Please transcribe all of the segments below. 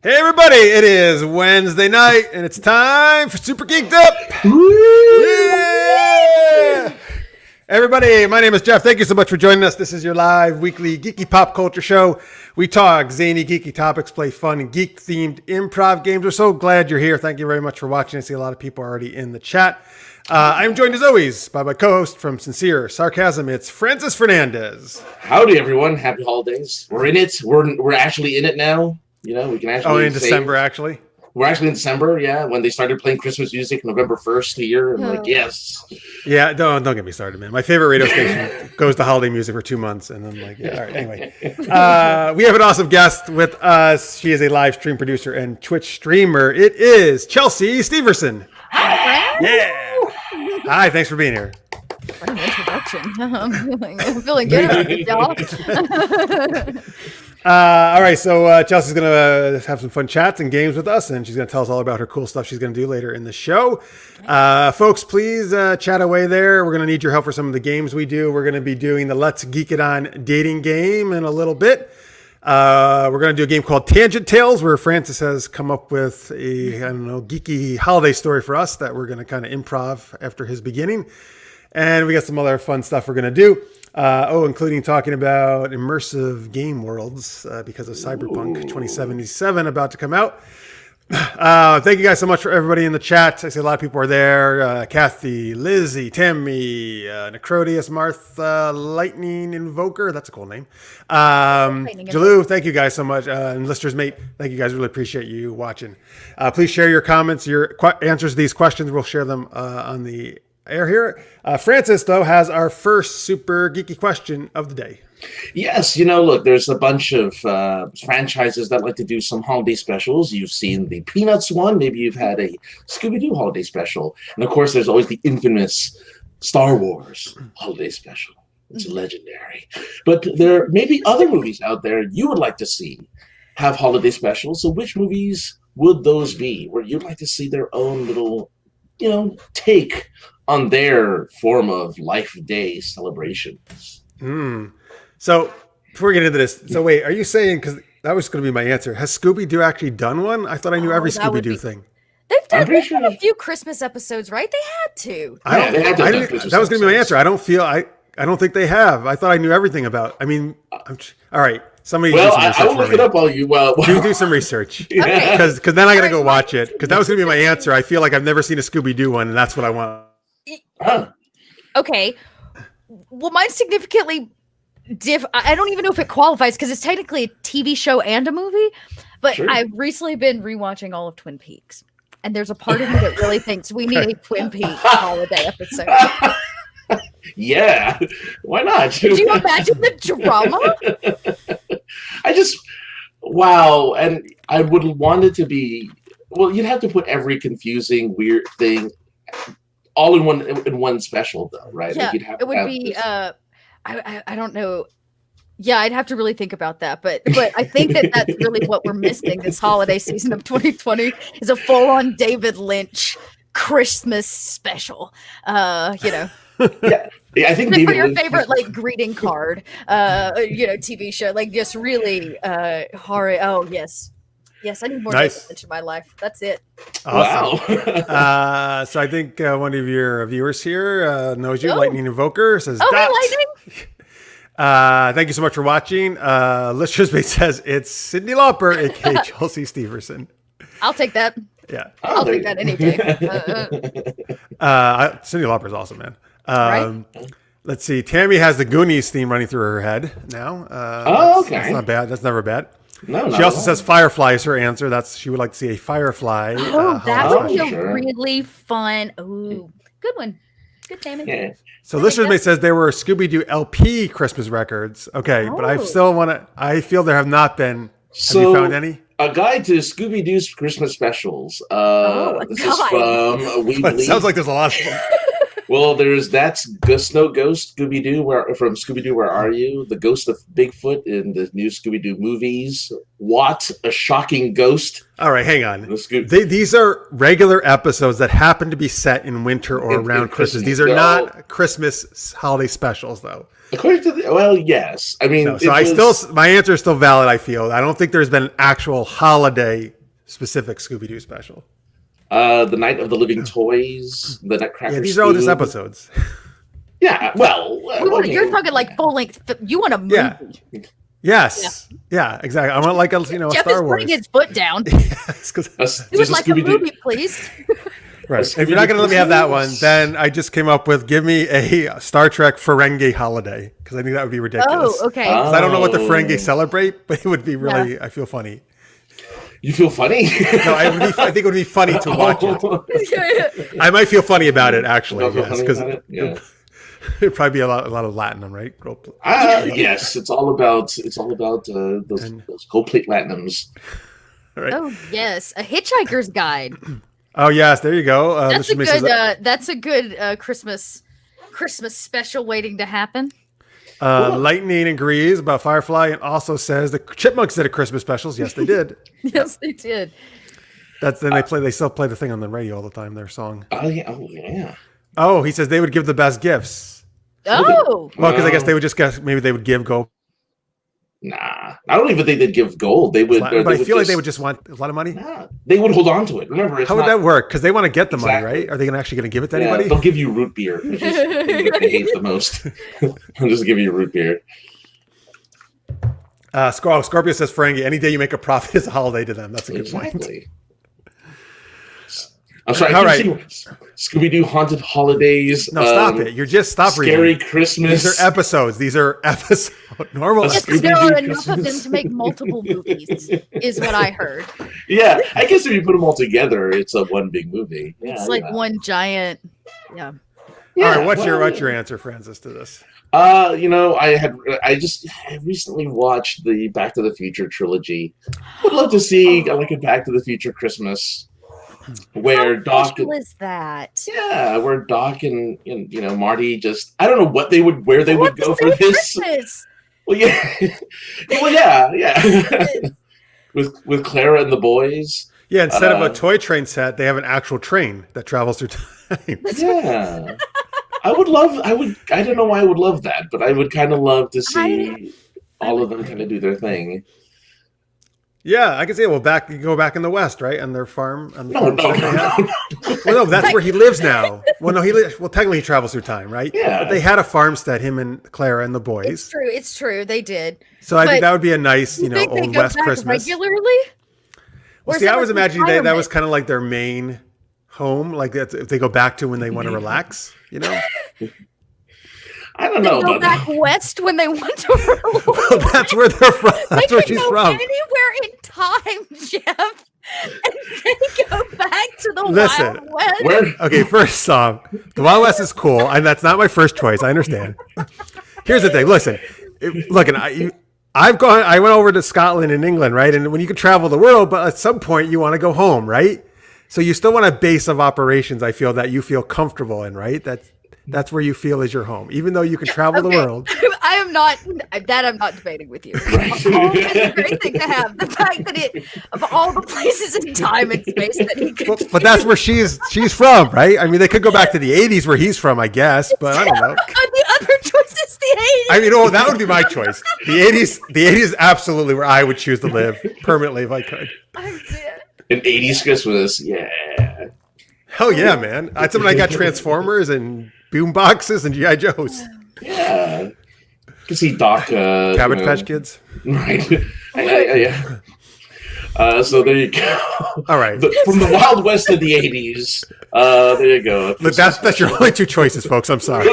Hey everybody, it is Wednesday night and it's time for Super Geeked Up. Yeah! Everybody, my name is Jeff. Thank you so much for joining us. This is your live weekly geeky pop culture show. We talk zany geeky topics, play fun and geek themed improv games. We're so glad you're here. Thank you very much for watching. I see a lot of people already in the chat. I'm joined as always by my co-host from Sincere Sarcasm. It's Francis Fernandez. Howdy everyone, happy holidays. We're in it. We're actually in it now. You know, we can actually. In December, actually. We're actually in December, yeah. When they started playing Christmas music, November 1st here, I'm like, yes. Yeah, don't get me started, man. My favorite radio station goes to holiday music for 2 months, and then like, yeah. All right. Anyway, we have an awesome guest with us. She is a live stream producer and Twitch streamer. It is Chelsea Steverson. Hi, yeah. Hi. Thanks for being here. What an introduction. I'm feeling good about it, y'all. All right, so Chelsea's going to have some fun chats and games with us, and she's going to tell us all about her cool stuff she's going to do later in the show. Folks, please chat away there. We're going to need your help for some of the games we do. We're going to be doing the Let's Geek It On dating game in a little bit. We're going to do a game called Tangent Tales, where Francis has come up with a, geeky holiday story for us that we're going to kind of improv after his beginning. And we got some other fun stuff we're going to do. Including talking about immersive game worlds because of Cyberpunk 2077 about to come out. Thank you guys so much for everybody in the chat. I see a lot of people are there. Kathy, Lizzie, Tammy, Necrodius, Martha, Lightning Invoker. That's a cool name. Jalou, thank you guys so much. And Lister's Mate, thank you guys. Really appreciate you watching. Please share your comments, your answers to these questions. We'll share them on the air here. Francis, though, has our first super geeky question of the day. Yes, look, there's a bunch of franchises that like to do some holiday specials. You've seen the Peanuts one. Maybe you've had a Scooby-Doo holiday special. And, of course, there's always the infamous Star Wars holiday special. It's legendary. But there may be other movies out there you would like to see have holiday specials. So which movies would those be where you'd like to see their own little, take on their form of Life Day celebrations? So before we get into this, so wait, are you saying, because that was going to be my answer, has Scooby-Doo actually done one? I thought I knew every Scooby-Doo thing. They've done a few Christmas episodes, right? They had to. That was going to be my answer. I don't think they have. I thought I knew everything about. I mean, all right. Somebody do some research. I will look it up while you. Do some research. Because then I got to go watch it. Because that was going to be my answer. I feel like I've never seen a Scooby-Doo one, and that's what I want. Okay. Well, mine's significantly I don't even know if it qualifies because it's technically a TV show and a movie. But sure. I've recently been rewatching all of Twin Peaks, and there's a part of me that really thinks we need a Twin Peaks holiday episode. Yeah, why not? Could you imagine the drama? Wow. And I would want it to be, well, you'd have to put every confusing, weird thing all in one special, though, right? Yeah, like you'd have it would be, I don't know. Yeah, I'd have to really think about that. But I think that's really what we're missing this holiday season of 2020 is a full-on David Lynch Christmas special. Yeah, I think for your favorite greeting card, TV show, just really horror. Oh yes, I need more David Lynch in my life. That's it. Awesome. Wow. So I think one of your viewers here knows you. Lightning Invoker says, "Hey, Lightning." Thank you so much for watching. Listeners Mate says it's Cyndi Lauper, aka Chelsea Steverson. I'll take that. Yeah, I'll take that any day. Cyndi Lauper's awesome, man. Right? Let's see. Tammy has the Goonies theme running through her head now. Okay. That's not bad. That's never bad. No, she also says Firefly is her answer. She would like to see a Firefly. That would be a really fun. Ooh, good one. Good, Tammy. Yeah. So Listeners Mate says there were Scooby-Doo LP Christmas records. Okay, but I feel there have not been. Have you found any? A guide to Scooby-Doo's Christmas specials. This is from It sounds like there's a lot of them. Well, that's Snow Ghost Scooby-Doo from Scooby-Doo Where Are You? The Ghost of Bigfoot in the new Scooby-Doo movies. What a shocking ghost. All right, hang on. These are regular episodes that happen to be set in winter or around Christmas. These are not Christmas holiday specials, though. According to yes. I mean, my answer is still valid, I feel. I don't think there's been an actual holiday specific Scooby-Doo special? The Night of the Living Toys, the Nutcracker. Yeah, these are all just episodes. Yeah, well, you're talking like full length. You want a movie? Yeah. Yes. Yeah, exactly. I want like a Jeff Star is Wars. putting his foot down. Yes, 'cause- You would like a movie, please. right. If you're not going to let me have that one, then I just came up with give me a Star Trek Ferengi holiday because I think that would be ridiculous. Oh, okay. 'Cause I don't know what the Ferengi celebrate, but it would be really. I feel funny. You feel funny? No, I think it would be funny to watch it. I might feel funny about it actually, yes, because it'd probably be a lot of Latinum, right? Yes, it's all about those gold plate Latinums. Right. Oh yes, a Hitchhiker's Guide. Oh yes, there you go. That's a good Christmas special waiting to happen. Lightning agrees about Firefly and also says the Chipmunks did a Christmas specials. Yes, they did. Yes, they did. They still play the thing on the radio all the time. Their song. Oh yeah. Oh, he says they would give the best gifts. Oh. Well, because I guess they would just guess maybe they would give gold. Nah, I don't even think they'd give gold. They would, but I feel like they would just want a lot of money. Nah, they would hold on to it. Remember, how would that work? Because they want to get the money, right? Are they actually going to give it to anybody? They'll give you root beer, which is the they hate the most. They'll just give you root beer. Scorpio says, Ferengi, any day you make a profit is a holiday to them. That's a good point. I'm sorry. All right. Scooby-Doo Haunted Holidays. No, stop it. You're just stop reading. Scary Christmas. These are episodes. Normal. Yes, there are enough of them to make multiple movies, is what I heard. Yeah, I guess if you put them all together, it's a one big movie. Yeah, it's like one giant. Yeah. All right. What's your answer, Francis, to this? I recently watched the Back to the Future trilogy. Would love to see like a Back to the Future Christmas. Where Doc is that? Yeah, where Doc and Marty I don't know where they would go for this. Christmas? Well, yeah. with Clara and the boys. Yeah, instead of a toy train set, they have an actual train that travels through time. Yeah. I don't know why I would love that, but I would kind of love to see all of them kind of do their thing. Yeah, I can see it. Well, you go back in the West, right? And their farm. No. Well, no, that's where he lives now. Well, no, technically he travels through time, right? Yeah. But they had a farmstead, him and Clara and the boys. It's true. They did. So I think that would be a nice, old West Christmas. Regularly? Well, see, I was imagining that was kind of like their main home, like that's if they go back to when they want to relax, I don't know. They go back west when they want to relax. Well, that's where they're from. That's where she's from. Anywhere in time, Jeff, and they go back to the Wild West. Okay, first off, the Wild West is cool, and that's not my first choice. I understand. Here's the thing. Listen, I went over to Scotland and England, right? And when you can travel the world, but at some point you want to go home, right? So you still want a base of operations. I feel that you feel comfortable in, right? That's where you feel is your home, even though you can travel the world. I'm not debating with you. Home is a great thing to have. The fact that of all the places in time and space that he could. But that's where she's from, right? I mean, they could go back to the 80s where he's from, I guess, but I don't know. The other choice is the 80s. I mean, that would be my choice. The 80s is absolutely where I would choose to live permanently if I could. An 80s Christmas, yeah. Hell yeah, man. That's when I got Transformers and boom boxes and G.I. Joes. Yeah. You can see Doc. Cabbage Patch Kids. Right. Yeah. So there you go. All right. From the Wild West of the 80s. There you go. Look, that's your only two choices, folks. I'm sorry.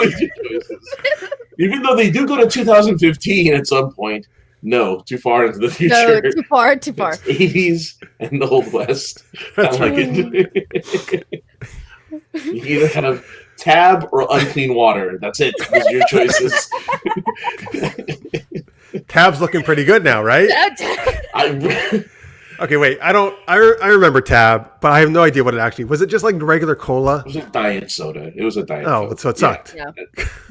Even though they do go to 2015 at some point. No, too far into the future. No, too far. It's 80s and the Old West. That's like it. You either have tab or unclean water. That's it. Those are your choices. Tab's looking pretty good now, right? Okay, wait. I remember Tab, but I have no idea what it actually was. It just like regular cola? It was a diet soda. It was a diet. Oh, so it sucked.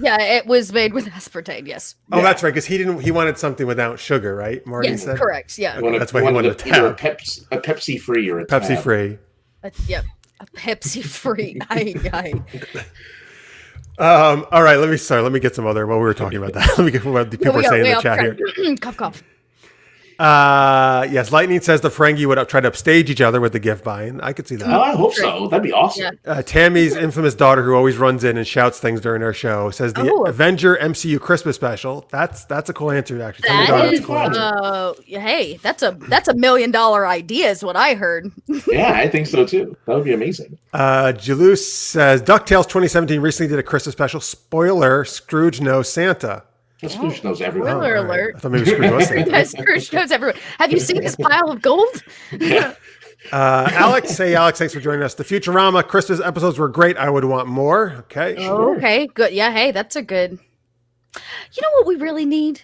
Yeah, it was made with aspartame. Yes. Oh, that's right. Because he wanted something without sugar, right? Marty said. Correct. Yeah. That's why he wanted a Tab. A Pepsi free or a Pepsi Tab. free. Yep. A Pepsi free. All right. Let me get some other. While we were talking about that, let me get what the people are saying in the chat here. Cough. Yes, Lightning says the Ferengi would try to upstage each other with the gift buying. I could see that. Oh, I hope so. That'd be awesome. Yeah. Tammy's infamous daughter, who always runs in and shouts things during our show, says the Avenger MCU Christmas special. That's a cool answer, actually. That is, hey, that's a $1 million idea, is what I heard. Yeah, I think so too. That would be amazing. Jalous says DuckTales 2017 recently did a Christmas special. Spoiler: Scrooge knows Santa. Scrooge knows everyone. Spoiler alert. I thought maybe Scrooge was Santa. Scrooge knows everyone. Have you seen this pile of gold? Yeah. Alex, thanks for joining us. The Futurama Christmas episodes were great. I would want more. Okay. Sure. Okay, good. Yeah, hey, that's a good. You know what we really need?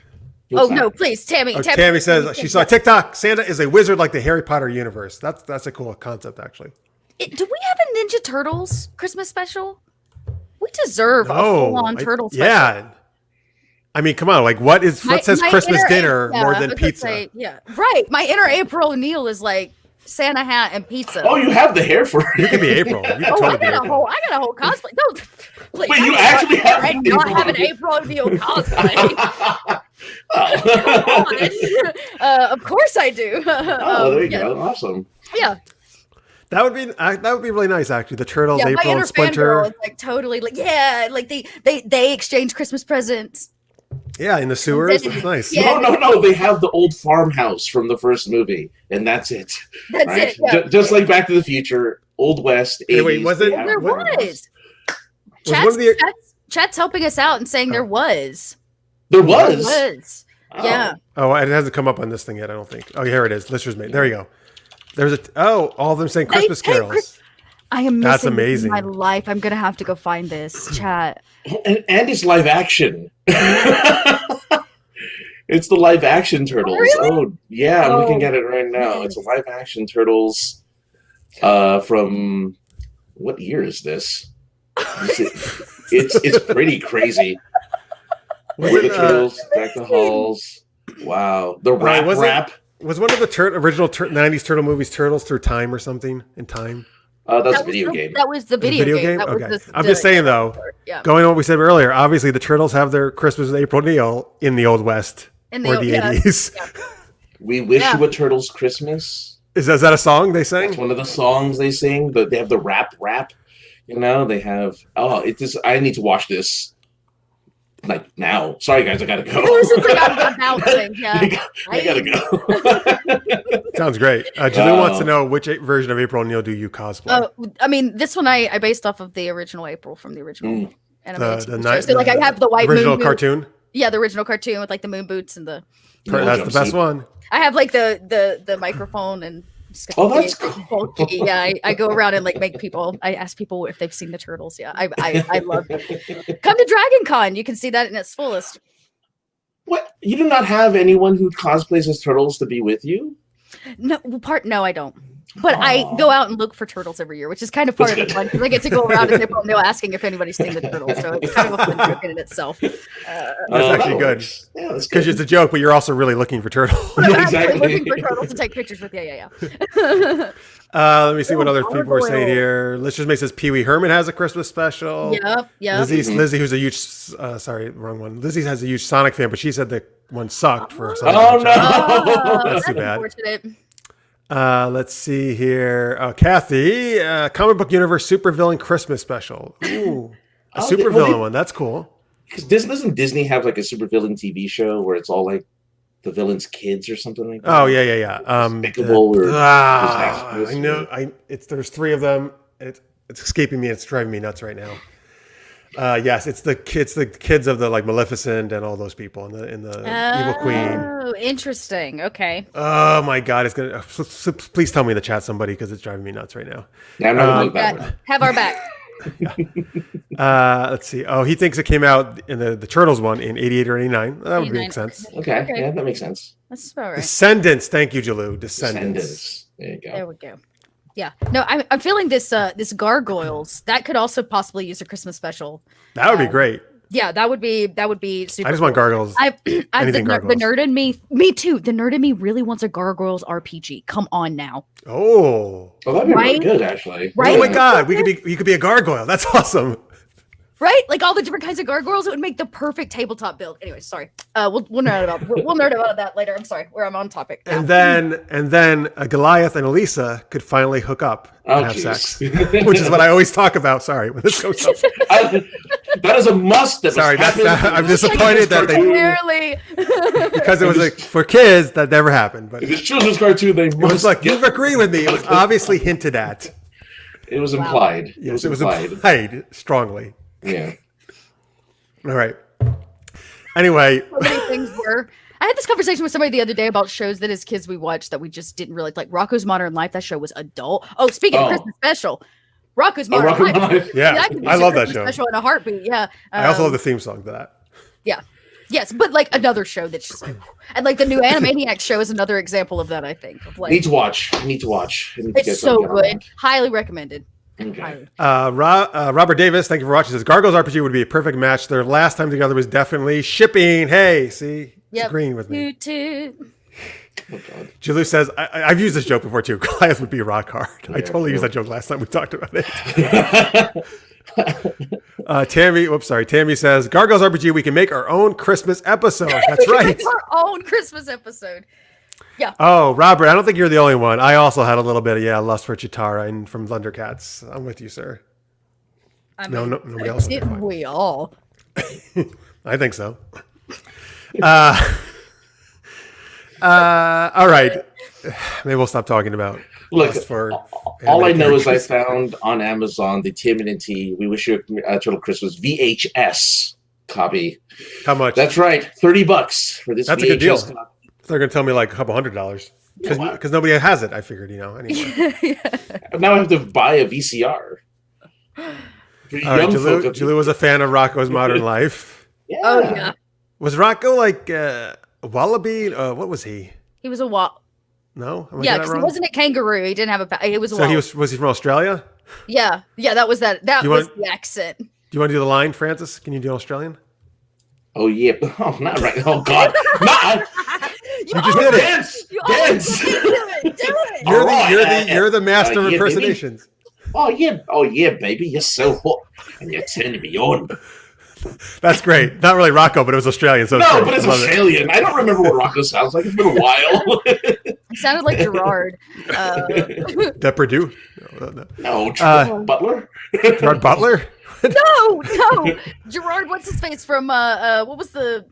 What's that? No, please, Tammy. Tammy says she saw TikTok. Santa is a wizard like the Harry Potter universe. That's a cool concept, actually. Do we have a Ninja Turtles Christmas special? We deserve a full-on turtle special. Yeah. I mean, come on. Like, what says Christmas dinner more than pizza? Yeah, right. My inner April O'Neil is like Santa hat and pizza. Oh, you have the hair for it. You can be April. You can totally I got a whole cosplay. No, please, Wait, you actually have I not have an April O'Neil cosplay. Of course I do. There you go. Awesome. Yeah. That would be really nice, actually. The Turtles, Yeah, April, and Splinter. Is like totally like like they exchange Christmas presents. Yeah, in the sewers. It's nice. Yeah. No. They have the old farmhouse from the first movie, and that's it. That's right? it. Yeah. Just like Back to the Future, Old West. 80s, wait, was it? There was. Chat's helping us out and saying there was. There was. There was. Oh. Yeah. Oh, it hasn't come up on this thing yet, I don't think. Oh, here it is. Listeners made. There you go. There's all of them saying Christmas carols. I am missing That's amazing. my life. I'm gonna have to go find this chat. And it's live action. It's the live action Turtles. Really? Oh, yeah, I'm looking at it right now. It's a live action Turtles from what year is this? It's pretty crazy. Where the Turtles, Back to Halls. Wow. The rap. Was one of the original 90s Turtle movies Turtles Through Time or something? In Time? That's a video game. That was the video game. That okay. was I'm just saying, though, going on what we said earlier, obviously the Turtles have their Christmas with April O'Neil in the Old West or the 80s. Yeah. We wish you a Turtles Christmas. Is that a song they sing? That's one of the songs they sing. They have the rap. You know, they have. I need to watch this. Like now. Sorry, guys, I gotta go. I'm bouncing. Yeah, I gotta go. Sounds great. Julie wants to know which version of April O'Neil do you cosplay? I mean, this one I based off of the original April from the original animated show. So, I have the white original moon cartoon. Yeah, the original cartoon with like the moon boots and the. That's the best one. I have like the microphone and. That's cool. Yeah, I go around and like make people. I ask people if they've seen the Turtles. Yeah, I love it. Come to Dragon Con. You can see that in its fullest. What? You do not have anyone who cosplays as Turtles to be with you? No, I don't. But I go out and look for turtles every year, which is kind of part of the fun because I get to go around and they're asking if anybody's seen the turtles. So it's kind of a fun joke in itself. That's actually good. Yeah, that's because it's a joke, but you're also really looking for turtles. I'm actually looking for turtles to take pictures with. Yeah. Let me see what other people are saying here. Listeners May says Pee Wee Herman has a Christmas special. Yep. Lizzie, who's a huge, sorry, wrong one. Lizzie has a huge Sonic fan, but she said the one sucked for Sonic. Oh no, that's too bad. Unfortunate. Let's see here. Kathy, comic book universe supervillain Christmas special. Ooh, a supervillain one. That's cool. Because doesn't Disney have like a supervillain TV show where it's all like the villain's kids or something like that? Oh yeah. I know. There's three of them. It's escaping me. It's driving me nuts right now. Yes, it's the kids of the like Maleficent and all those people and the Evil Queen. Oh, interesting. Okay. Oh my God, it's gonna. Please tell me in the chat somebody because it's driving me nuts right now. Yeah, I'm not gonna look that one. Have our back. Let's see. Oh, he thinks it came out in the Turtles one in 88 or 89. That would make sense. Okay. Yeah, that makes sense. That's all right. Descendants. Thank you, Jalou. Descendants. There you go. There we go. Yeah. No, I'm feeling this gargoyles. That could also possibly use a Christmas special. That would be great. Yeah, that would be super. I just want gargoyles. The nerd in me too. The nerd in me really wants a gargoyles RPG. Come on now. Oh, that'd be really good, actually. Right? Oh my God, you could be a gargoyle. That's awesome. Right? Like all the different kinds of gargoyles, it would make the perfect tabletop build. Anyway, sorry. We'll nerd about that later. I'm sorry. I'm on topic now. And then a Goliath and Elisa could finally hook up and have sex, which is what I always talk about. Sorry, when this goes up. That is a must. I'm disappointed that they because it was like for kids that never happened. But if it's children's cartoon, they must. It was like you agree with me. It was obviously hinted at. It was implied. Yes, it was implied strongly. Yeah. All right. Anyway, so many things were. I had this conversation with somebody the other day about shows that as kids we watched that we just didn't really like. Rocko's Modern Life. That show was adult. Oh, speaking of Christmas special, Rocko's Modern Life. Yeah, I love that show. Special in a heartbeat. Yeah. I also love the theme song to that. Yeah. Yes, but like another show that's just and like the new Animaniacs show is another example of that. I think. Of like, I need to watch. It's so good. Highly recommended. Okay. Robert Davis, thank you for watching. Says Gargoyles RPG would be a perfect match. Their last time together was definitely shipping. Hey, see, agreeing with me. You too. Oh, God. Julie says I've used this joke before too. Goliath would be rock hard. Yeah, I totally used that joke last time we talked about it. Tammy says Gargoyles RPG. We can make our own Christmas episode. That's right. Our own Christmas episode. Yeah. Oh, Robert, I don't think you're the only one. I also had a little bit of lust for Chitara and from Thundercats. I'm with you, sir. Nobody else. Didn't we all? I think so. All right. Maybe we'll stop talking about. Look, all I know is I found on Amazon the TMNT We Wish You a Turtle Christmas VHS copy. How much? That's right, $30 for this. That's VHS a good deal. copy. They're going to tell me like a couple $100 because nobody has it. I figured, anyway. Now I have to buy a VCR. All right, Julie was a fan of Rocko's Modern Life. Yeah. Oh yeah. Was Rocko like a wallaby? What was he? He was a No. Yeah, because he wasn't a kangaroo. He didn't have a. He was a. So was he from Australia? Yeah. That was that. That was the accent. Do you want to do the line, Francis? Can you do Australian? Oh yeah. Oh, not right. Oh God. You just did it. Dance. Do it. You're the master of impersonations. Baby. Oh yeah, baby. You're so hot, and you're turning me on. That's great. Not really Rocko, but it was Australian. So no, but it's Australian. I don't remember what Rocko sounds like. It's been a while. He sounded like Gerard. Depardieu? No, Gerard Butler. Gerard Butler? No. Gerard, what's his face from? What was they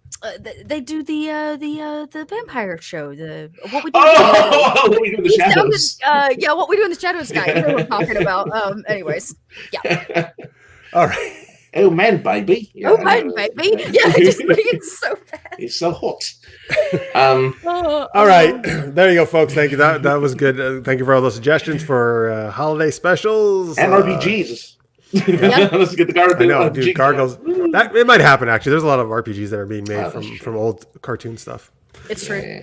do the vampire show? What we do? What we do in the shadows? What we do in the shadows guy. You know what I'm talking about. Anyways, yeah. All right. Oh man, baby! Yeah, oh man, baby! Yeah, it's so bad. He's so hot. All right, there you go, folks. Thank you. That was good. Thank you for all those suggestions for holiday specials and RPGs. Let's get the Gargoyles. I know, dude. Gargoyles. That it might happen. Actually, there's a lot of RPGs that are being made from old cartoon stuff. It's true.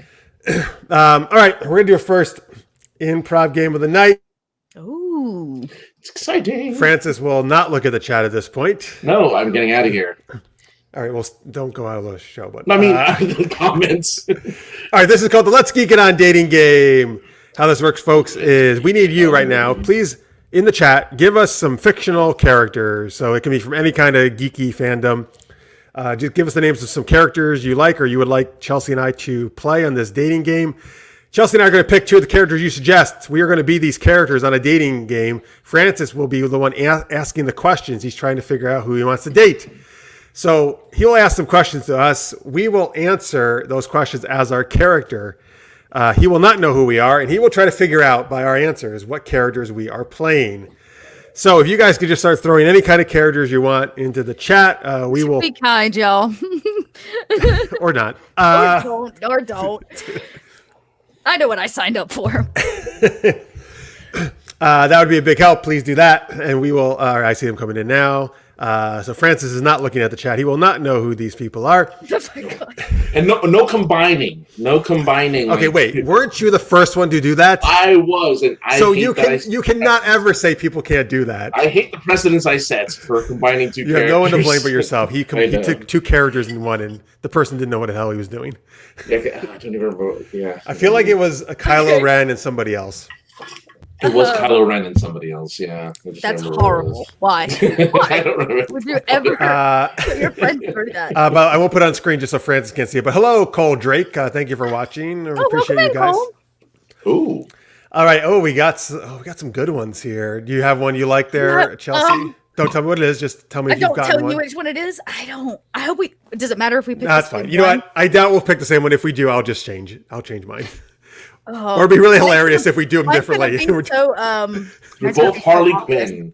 All right, we're gonna do a first improv game of the night. Ooh. It's exciting. Francis will not look at the chat at this point. No, I'm getting out of here. All right, well, don't go out of the show. But I mean, the comments. All right, this is called the Let's Geek It On dating game. How this works, folks, is we need you right now. Please, in the chat, give us some fictional characters. So it can be from any kind of geeky fandom. Just give us the names of some characters you like or you would like Chelsea and I to play on this dating game. Chelsea and I are going to pick two of the characters you suggest. We are going to be these characters on a dating game. Francis will be the one asking the questions. He's trying to figure out who he wants to date. So he'll ask some questions to us. We will answer those questions as our character. He will not know who we are, and he will try to figure out by our answers what characters we are playing. So if you guys could just start throwing any kind of characters you want into the chat, we will... Be kind, y'all. Or not. Or don't. I know what I signed up for. That would be a big help. Please do that. And we will, I see them coming in now. So Francis is not looking at the chat. He will not know who these people are. Oh my God. And no combining. No combining. Okay, wait. Weren't you the first one to do that? I was. And you cannot ever say people can't do that. I hate the precedents I set for combining two characters. You have no one to blame but yourself. He took two characters in one, and the person didn't know what the hell he was doing. Yeah, I don't even remember. Yeah. I feel like it was a Kylo Ren and somebody else. It was Kylo Ren and somebody else. Yeah, that's horrible. Why? I don't remember. Would you ever put your friends through that? But I won't put it on screen just so Francis can't see it. But hello, Cole Drake. Thank you for watching. Appreciate you guys. Cole. Ooh. All right. Oh, we got some good ones here. Do you have one you like there, Chelsea? Don't tell me what it is. Just tell me if you've gotten one. Don't tell you which one it is. I hope we. Does it matter if we pick? That's fine. You know what? I doubt we'll pick the same one. If we do, I'll just change it. I'll change mine. Or it'd be really hilarious if we do them differently. You're both Harley Quinn.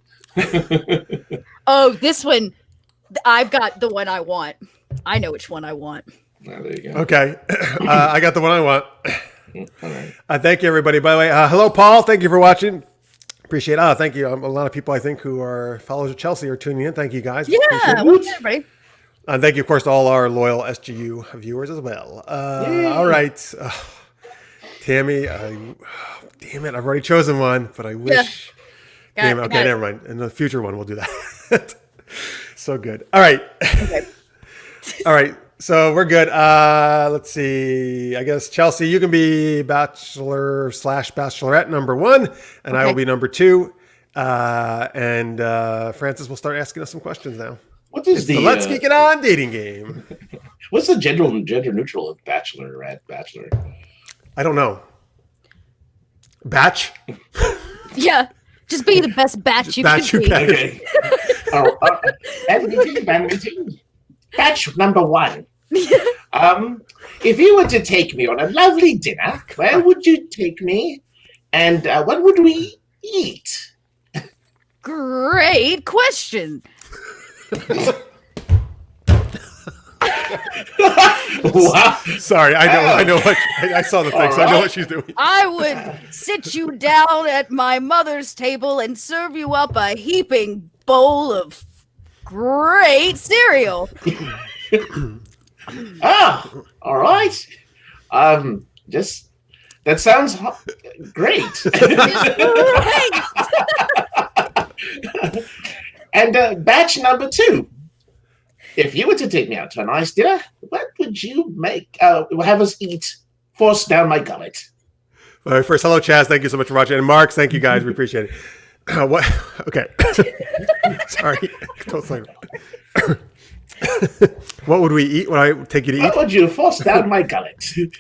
Oh, this one. I've got the one I want. I know which one I want. Oh, there you go. Okay. I got the one I want. All right. Thank you, everybody. By the way, hello, Paul. Thank you for watching. Appreciate it. Thank you. A lot of people, I think, who are followers of Chelsea are tuning in. Thank you, guys. Yeah. Welcome, everybody. And thank you, of course, to all our loyal SGU viewers as well. All right. Tammy, damn it. I've already chosen one, but I wish. Yeah. Okay, never mind. In the future one, we'll do that. So good. All right. Okay. All right. So we're good. Let's see. I guess, Chelsea, you can be Bachelor/Bachelorette number 1, and I will be number 2. And Francis will start asking us some questions now. What is the Let's Geek It On dating game? What's the gender neutral of Bachelorette, Bachelor? I don't know. Batch? Yeah. Just be the best batch you can be. Okay. Meeting. Batch number 1. If you were to take me on a lovely dinner, where would you take me? And what would we eat? Great question. Wow. Sorry, I know what I saw the thing, so I know what she's doing. I would sit you down at my mother's table and serve you up a heaping bowl of great cereal. All right. Just that sounds great. And batch number 2. If you were to take me out to a nice dinner, what would you have us eat forced down my gullet? All right, first, hello, Chaz. Thank you so much for watching. And Marks, thank you, guys. We appreciate it. What? Okay. Sorry. What would we eat? Would I take you to eat? What would you force down my gullet? We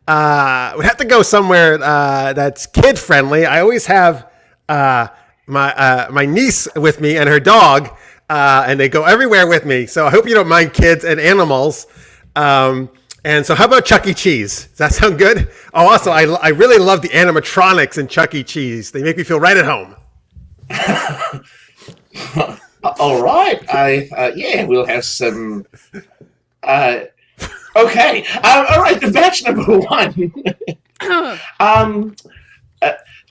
have to go somewhere that's kid friendly. I always have my niece with me and her dog, and they go everywhere with me. So I hope you don't mind kids and animals. And so how about Chuck E. Cheese? Does that sound good? Oh, also, I really love the animatronics in Chuck E. Cheese. They make me feel right at home. All right. We'll have some. Okay. All right. The batch number 1.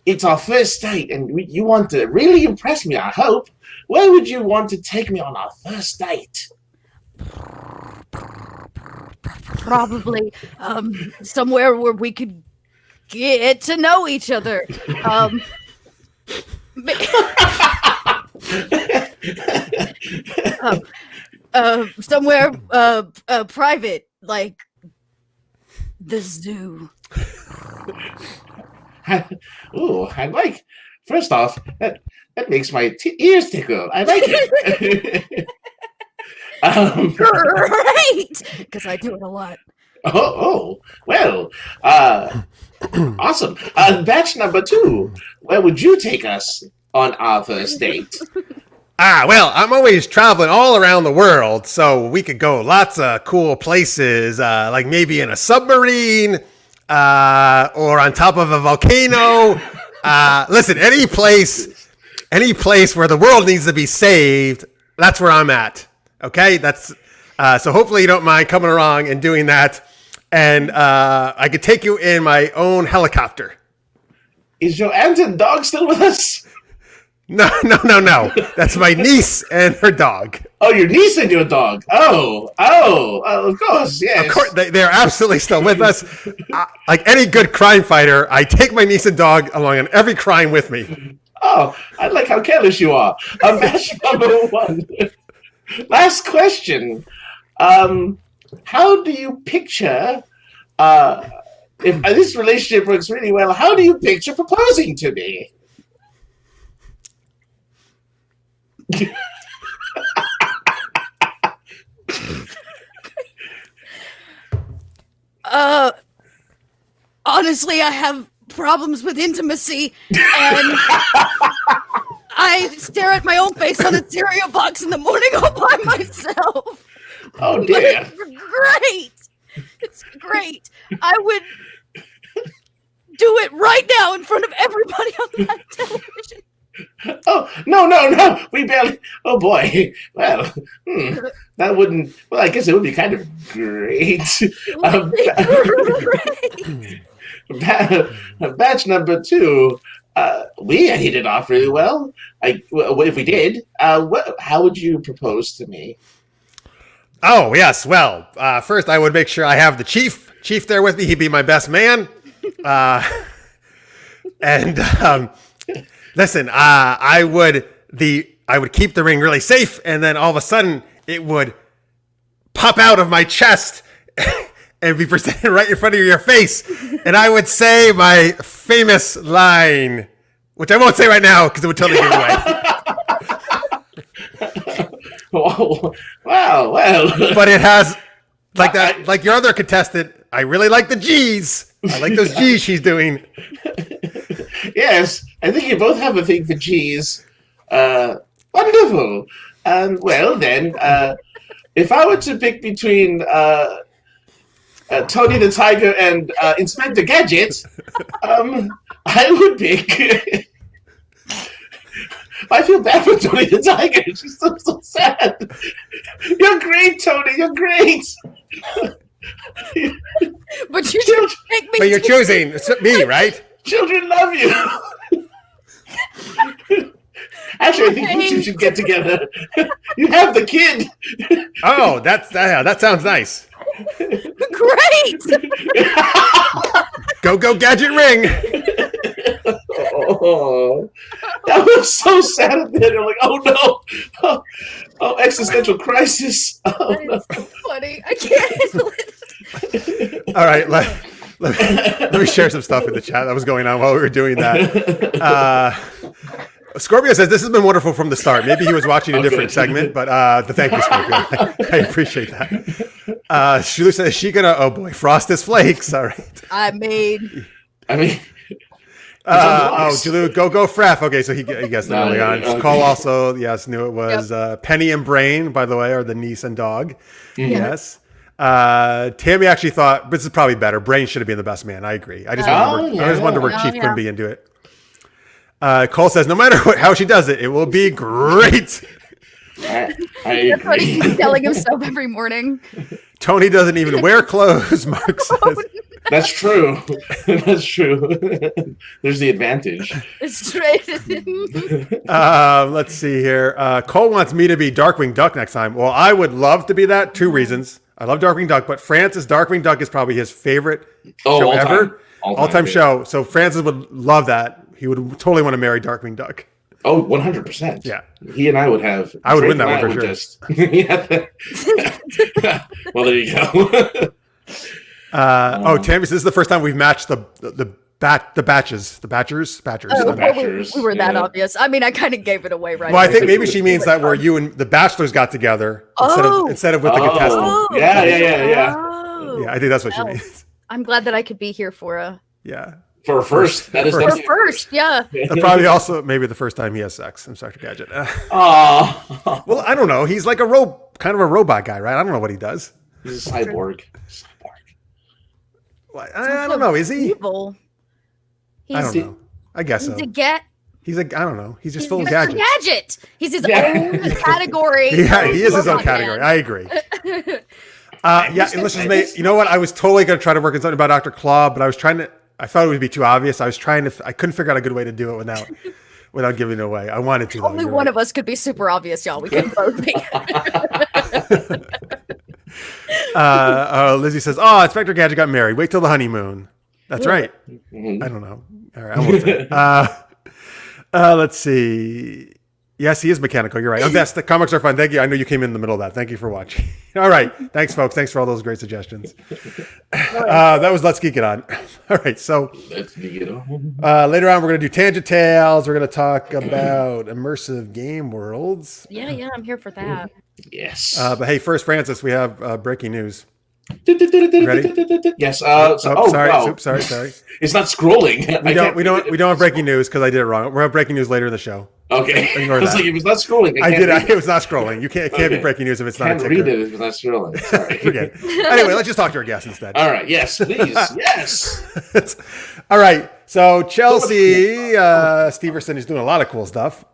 It's our first date, and you want to really impress me, I hope. Where would you want to take me on our first date? Probably somewhere where we could get to know each other. Somewhere private, like the zoo. Ooh, I like. First off, that makes my ears tickle. I like it. Great, because I do it a lot. Well, awesome. Batch number 2. Where would you take us on our first date? Well, I'm always traveling all around the world, so we could go lots of cool places, like maybe in a submarine, or on top of a volcano. Listen, any place where the world needs to be saved, that's where I'm at. Okay, that's so hopefully you don't mind coming along and doing that, and I could take you in my own helicopter. Is your aunt and dog still with us? No. That's my niece and her dog. Oh, your niece and your dog. Oh, of course, yes. Of course, they're absolutely still with us. Like any good crime fighter, I take my niece and dog along on every crime with me. Oh, I like how careless you are. Match number 1. Last question. How do you picture if this relationship works really well, how do you picture proposing to me? Honestly, I have problems with intimacy, and I stare at my own face on a cereal box in the morning all by myself. Oh dear. It's great. It's great. I would do it right now in front of everybody on that television. Oh, no. We barely. Oh, boy. Well, that wouldn't. Well, I guess it would be kind of great. Batch number 2. We hit it off really well. If we did, how would you propose to me? Oh, yes. Well, first I would make sure I have the chief there with me. He'd be my best man. Listen, I would keep the ring really safe, and then all of a sudden it would pop out of my chest and be presented right in front of your face, and I would say my famous line, which I won't say right now because it would totally give it away. Well. But it has like that, like your other contestant. I really like the G's. I like those G's she's doing. Yes, I think you both have a thing for G's. Wonderful. Well, then, if I were to pick between Tony the Tiger and Inspector Gadget, I would pick... I feel bad for Tony the Tiger. She's so sad. You're great, Tony. You're great. But you don't pick me. But you're choosing me, right? Children love you. Actually, I think you two should get together. You have the kid. Oh, that sounds nice. Great. Go gadget ring. Oh, that was so sad at the end. I'm like, oh no. Oh, existential crisis. Oh, no. So funny. I can't. All right, let me share some stuff in the chat that was going on while we were doing that. Scorpio says, this has been wonderful from the start. Maybe he was watching a different segment, but thank you, Scorpio. I appreciate that. Shulu says, is she going to, oh boy, frost his flakes. All right. I mean. Jalu, go Fref. Okay, so he guessed it early on. Okay. Cole also, yes, knew it was Penny and Brain, by the way, are the niece and dog. Mm-hmm. Yes. Tammy actually thought, this is probably better. Brain should have been the best man. I agree. I just wonder where Chief couldn't be into it. Cole says, no matter how she does it, it will be great. I That's what he's telling himself every morning. Tony doesn't even wear clothes, Mark says. That's true. That's true. There's the advantage. It's straight. Let's see here. Cole wants me to be Darkwing Duck next time. Well, I would love to be that. 2 reasons. I love Darkwing Duck, but Francis Darkwing Duck is probably his favorite show ever. All-time show. So Francis would love that. He would totally want to marry Darkwing Duck. Oh, 100%. Yeah. He and I would have... I would win that one for sure. Well, there you go. Tammy says this is the first time we've matched the batchers. We were that obvious. I mean, I kind of gave it away right. Well, I think maybe she means that where you and the bachelors got together instead of with the contestants. Yeah. Yeah, I think that's what she means. I'm glad that I could be here for a for a first. That is for a first. Yeah. Probably also maybe the first time he has sex. Inspector Gadget. Oh. Well, I don't know. He's like kind of a robot guy, right? I don't know what he does. He's a cyborg. I don't know. Is he? Evil. I don't know. I guess so. I don't know. He's just full of gadgets. Gadget. He's his own category. Yeah, he is his own category. I agree. You know what? I was totally going to try to work on something about Dr. Claw, but I thought it would be too obvious. I couldn't figure out a good way to do it without giving it away. I wanted to. Only one of us could be super obvious, y'all. We can both be. Lizzie says, Inspector Gadget got married. Wait till the honeymoon. That's right. Mm-hmm. I don't know. All right, I won't say it. Let's see. Yes, he is mechanical. You're right. Oh, the comics are fun. Thank you. I know you came in the middle of that. Thank you for watching. All right. Thanks, folks. Thanks for all those great suggestions. That was Let's Geek It On. All right. So later on, we're going to do Tangent Tales. We're going to talk about immersive game worlds. Yeah, I'm here for that. Yes. But hey, first, Francis, we have breaking news. Ready? Yes. Sorry. Wow. Oops, sorry. It's not scrolling. We don't have breaking news because I did it wrong. We'll have breaking news later in the show. Okay. Ignore Like, it was not scrolling. It was not scrolling. It can't be breaking news if it's not a ticker. Can't read it if it's not scrolling. Sorry. Forget it. Anyway, let's just talk to our guest instead. All right. Yes, please. Yes. All right. So Chelsea Steverson is doing a lot of cool stuff.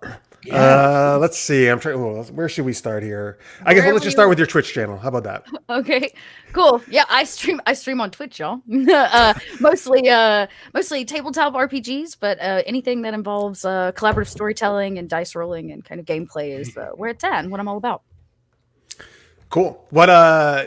Yeah. Let's see. I'm trying. Where should we start here? I guess let's just start with your Twitch channel. How about that? Okay, cool. Yeah, I stream on Twitch, y'all. Mostly tabletop RPGs, but anything that involves collaborative storytelling and dice rolling and kind of gameplay is where it's at and what I'm all about. Cool. What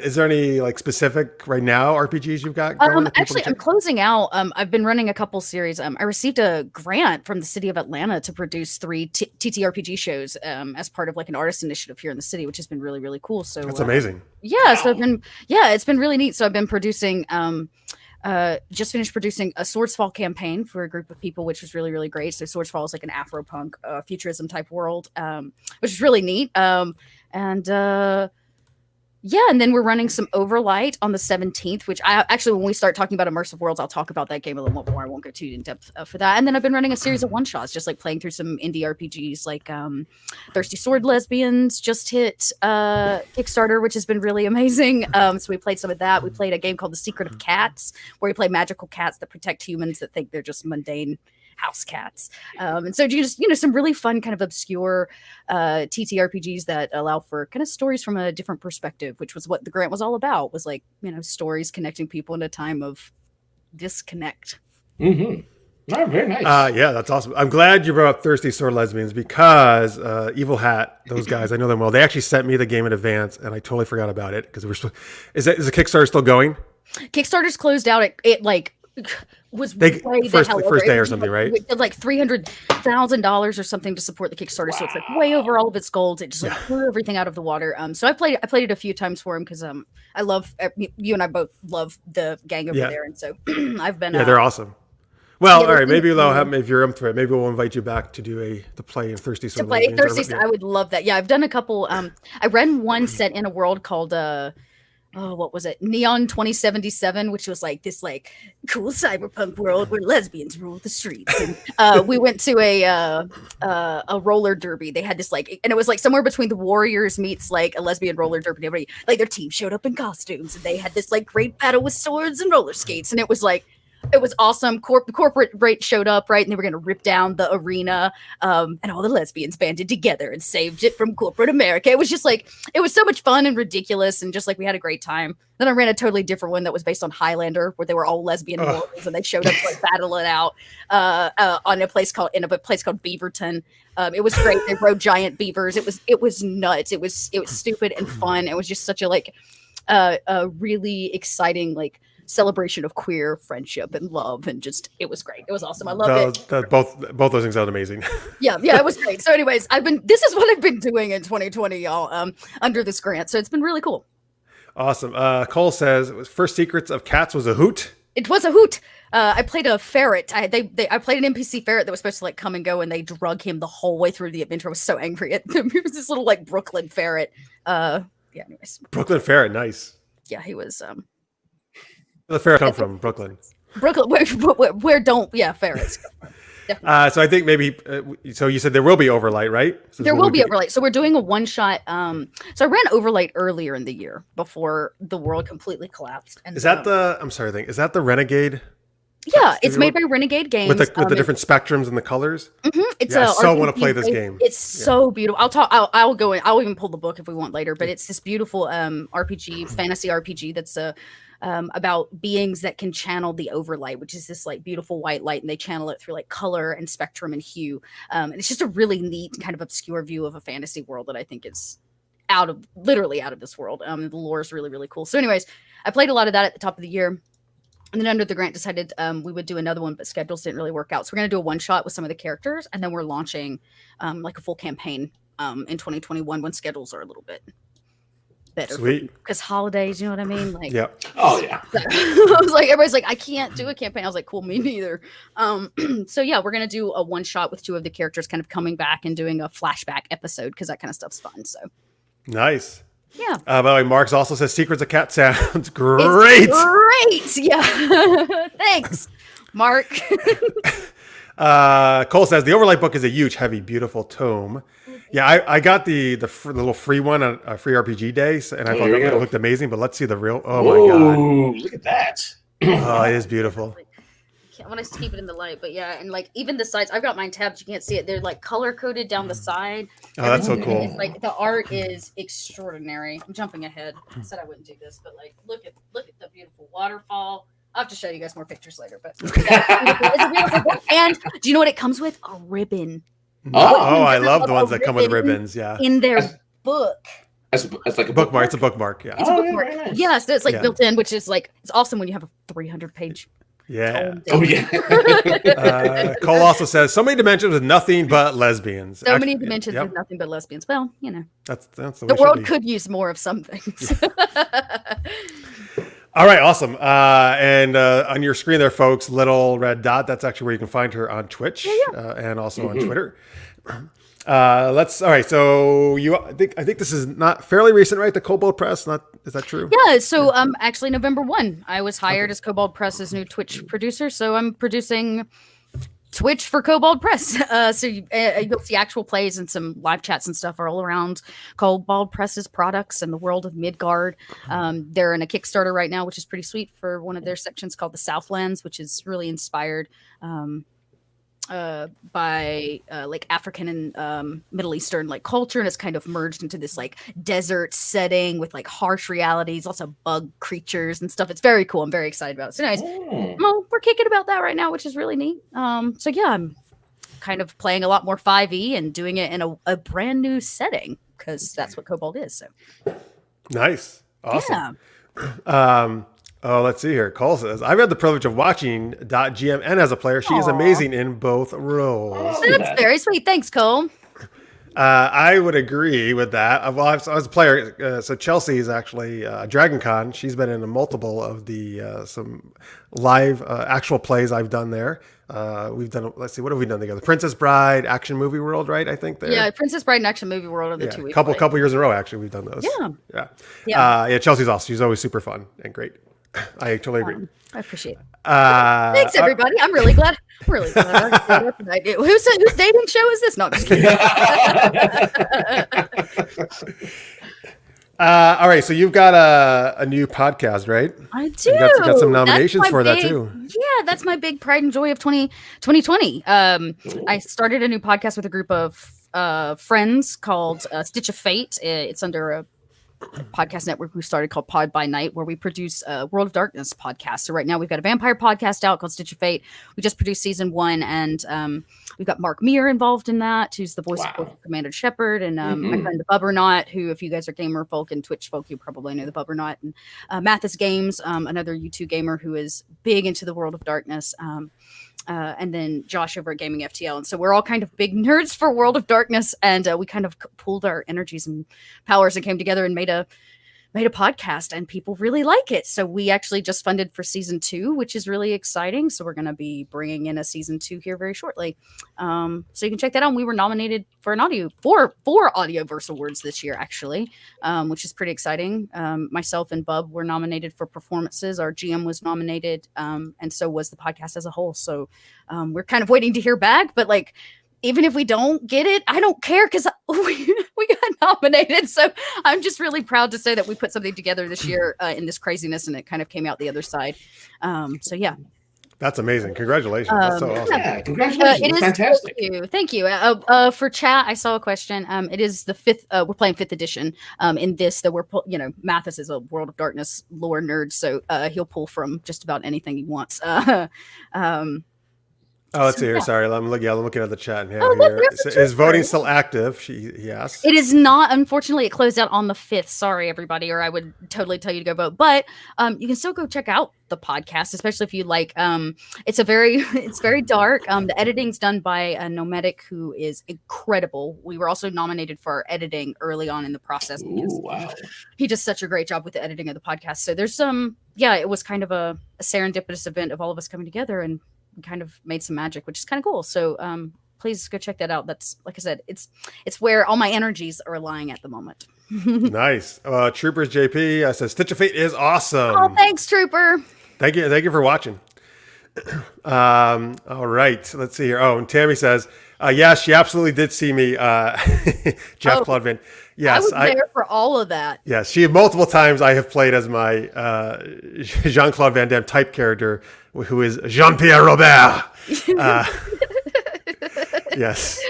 is there any like specific right now RPGs you've got going? Actually, I'm closing out. I've been running a couple series. I received a grant from the city of Atlanta to produce 3 TTRPG shows as part of like an artist initiative here in the city, which has been really, really cool. So that's amazing. Yeah. So it's been really neat. So I've been producing just finished producing a Swordsfall campaign for a group of people, which was really, really great. So Swordsfall is like an Afropunk futurism type world, which is really neat. And then we're running some Overlight on the 17th, which I actually, when we start talking about immersive worlds, I'll talk about that game a little more. I won't go too in depth for that. And then I've been running a series of one-shots, just like playing through some indie RPGs, like Thirsty Sword Lesbians just hit Kickstarter, which has been really amazing. So we played some of that. We played a game called The Secret of Cats, where we play magical cats that protect humans that think they're just mundane house cats. And so just, some really fun kind of obscure TTRPGs that allow for kind of stories from a different perspective, which was what the grant was all about, was like, stories connecting people in a time of disconnect. Mm-hmm. Oh, very nice. Yeah, that's awesome. I'm glad you brought up Thirsty Sword Lesbians because Evil Hat, those guys, I know them well. They actually sent me the game in advance and I totally forgot about it because is the Kickstarter still going? Kickstarter's closed out. It was first day or something, right? We did like $300,000 or something to support the Kickstarter, so it's like way over all of its goals. It just blew everything out of the water. So I played it a few times for him because I love you and I both love the gang over there, and so I've been they're awesome. Well, all right, maybe they'll have if you're up for it. Maybe we'll invite you back to do to play Thirsty Sword. I would love that. Yeah, I've done a couple. I ran one set in a world called what was it? Neon 2077, which was like this like cool cyberpunk world where lesbians rule the streets. And we went to a roller derby. They had this like, and it was like somewhere between the Warriors meets like a lesbian roller derby. Everybody, like their team showed up in costumes and they had this like great battle with swords and roller skates. And it was like, it was awesome. Corporate rate showed up, right? And they were going to rip down the arena. And all the lesbians banded together and saved it from corporate America. It was just like, it was so much fun and ridiculous. And just like, we had a great time. Then I ran a totally different one that was based on Highlander, where they were all lesbian warriors and they showed up to like battle it out on a place called Beaverton. It was great. They rode giant beavers. It was nuts. It was stupid and fun. It was just such a like a really exciting like celebration of queer friendship and love, and just it was great. It was awesome. I loved it. Both those things sound amazing. yeah, it was great. So anyways, this is what I've been doing in 2020, y'all, under this grant. So it's been really cool. Awesome. Cole says First Secrets of Cats was a hoot. It was a hoot. I played a ferret. I played an NPC ferret that was supposed to like come and go, and they drug him the whole way through the adventure. I was so angry at him. He was this little like Brooklyn ferret. Anyways. Brooklyn ferret, nice. Yeah, he was Where the ferret come from? Brooklyn. Where don't ferrets come from? So I think maybe so you said there will be Overlight, right? So there will be Overlight. So we're doing a one shot. So I ran Overlight earlier in the year before the world completely collapsed. And is that is that the Renegade? Yeah, it's made by Renegade Games with the different spectrums and the colors. Mm-hmm. I so want to play this game. It's so beautiful. I'll go in. I'll even pull the book if we want later. But it's this beautiful RPG, fantasy RPG that's about beings that can channel the overlight, which is this like beautiful white light, and they channel it through like color and spectrum and hue. And it's just a really neat kind of obscure view of a fantasy world that I think is literally out of this world. The lore is really, really cool. So anyways, I played a lot of that at the top of the year. And then Under the Grant decided we would do another one, but schedules didn't really work out. So we're going to do a one-shot with some of the characters, and then we're launching like a full campaign in 2021 when schedules are a little bit better. Sweet. Because holidays, you know what I mean? Like, yeah. Oh, yeah. So, I was like, everybody's like, I can't do a campaign. I was like, cool, me neither. So yeah, we're going to do a one-shot with 2 of the characters kind of coming back and doing a flashback episode because that kind of stuff's fun. So Nice. yeah. By the way, Marks also says Secrets of Cat sounds great. It's great. Yeah. Thanks, Mark. Cole says the Overlight book is a huge, heavy, beautiful tome. Yeah, I got the little free one on a free RPG day, and I thought it looked amazing. But let's see the real. Oh my god! Look at that! Oh, it is beautiful. I want to keep it in the light, but yeah, and like even the sides, I've got mine tabbed. You can't see it. They're like color coded down the side. Oh, that's so cool. It's like the art is extraordinary. I'm jumping ahead. I said I wouldn't do this, but like look at the beautiful waterfall. I'll have to show you guys more pictures later, but yeah, it's a beautiful book. And do you know what it comes with? A ribbon. Oh, I love the ones that come with ribbons. Yeah, in their book. As like a bookmark. It's a bookmark. Yeah. It's a bookmark. Yeah, nice. Yeah, so it's like built in, which is like it's awesome when you have a 300-page. Yeah. Oh yeah. Cole also says so many dimensions with nothing but lesbians. So many dimensions with nothing but lesbians. Well, you know, that's the world could use more of some things. All right, awesome. And on your screen there, folks, little red dot. That's actually where you can find her on Twitch and also on Twitter. All right. So I think this is not fairly recent, right? The Kobold Press. Is that true? Yeah. So actually November 1, I was hired as Kobold Press's new Twitch producer. So I'm producing Twitch for Kobold Press. So you'll see actual plays and some live chats and stuff are all around Kobold Press's products and the world of Midgard. They're in a Kickstarter right now, which is pretty sweet for one of their sections called the Southlands, which is really inspired by like African and Middle Eastern like culture, and it's kind of merged into this like desert setting with like harsh realities, lots of bug creatures and stuff. It's very cool. I'm very excited about it. So nice. Well, we're kicking about that right now, which is really neat. So yeah, I'm kind of playing a lot more 5e and doing it in a brand new setting because that's what Kobold is. So nice. Awesome. Oh, let's see here. Cole says, I've had the privilege of watching .gmn as a player. She is amazing in both roles. That's very sweet. Thanks, Cole. I would agree with that. Well, I was a player. So Chelsea is actually Dragon Con. She's been in a multiple of the some live actual plays I've done there. We've done, let's see, what have we done together? Princess Bride, Action Movie World, right? I think there. Yeah, Princess Bride and Action Movie World are the 2 weeks. Couple years in a row, actually, we've done those. Yeah. Chelsea's awesome. She's always super fun and great. I totally agree. I appreciate it. Thanks, everybody. I'm really glad. Whose dating show is this? No, I'm just kidding. All right, so you've got a new podcast, right? I do. You got some nominations for that too. Yeah, that's my big pride and joy of 2020. I started a new podcast with a group of friends called Stitch of Fate. It's under a podcast network we started called Pod by Night, where we produce World of Darkness podcast. So right now we've got a vampire podcast out called Stitch of Fate. We just produced season 1, and we've got Mark Meir involved in that, who's the voice of Commander Shepard, and my friend the Bubbernaut, who, if you guys are gamer folk and Twitch folk, you probably know the Bubbernaut, and Mathis Games, another YouTube gamer who is big into the World of Darkness. And then Josh over at Gaming FTL. And so we're all kind of big nerds for World of Darkness. And we kind of pooled our energies and powers and came together and made a podcast, and people really like it. So we actually just funded for season 2, which is really exciting. So we're going to be bringing in a season 2 here very shortly. So you can check that out. We were nominated for four Audioverse Awards this year, actually, which is pretty exciting. Myself and Bub were nominated for performances. Our GM was nominated, and so was the podcast as a whole. So we're kind of waiting to hear back, but like, even if we don't get it, I don't care because we got nominated. So I'm just really proud to say that we put something together this year in this craziness, and it kind of came out the other side. So yeah. That's amazing. Congratulations. That's so awesome. Yeah, congratulations. Fantastic. Thank you. For chat, I saw a question. It is the 5th. We're playing 5th edition. In this, that we're Mathis is a World of Darkness lore nerd, so he'll pull from just about anything he wants. Oh, let's see here. Sorry, I'm looking at the chat here. Oh, look, Is voting still active? He asks. It is not. Unfortunately, it closed out on the 5th. Sorry, everybody, or I would totally tell you to go vote. But you can still go check out the podcast, especially if you like. It's very dark. The editing's done by Nomadic, who is incredible. We were also nominated for our editing early on in the process. Ooh, wow. He does such a great job with the editing of the podcast. So there's some, it was kind of a serendipitous event of all of us coming together and we kind of made some magic, which is kind of cool. So please go check that out. That's, like I said, it's where all my energies are lying at the moment. Nice. Troopers JP says Stitch of Fate is awesome. Oh, thanks, Trooper. Thank you for watching. All right, let's see here. Oh, and Tammy says, yes, she absolutely did see me, Jeff Claude. Yes, I was there for all of that. Yes, she multiple times I have played as my Jean-Claude Van Damme type character, who is Jean-Pierre Robert. Yes.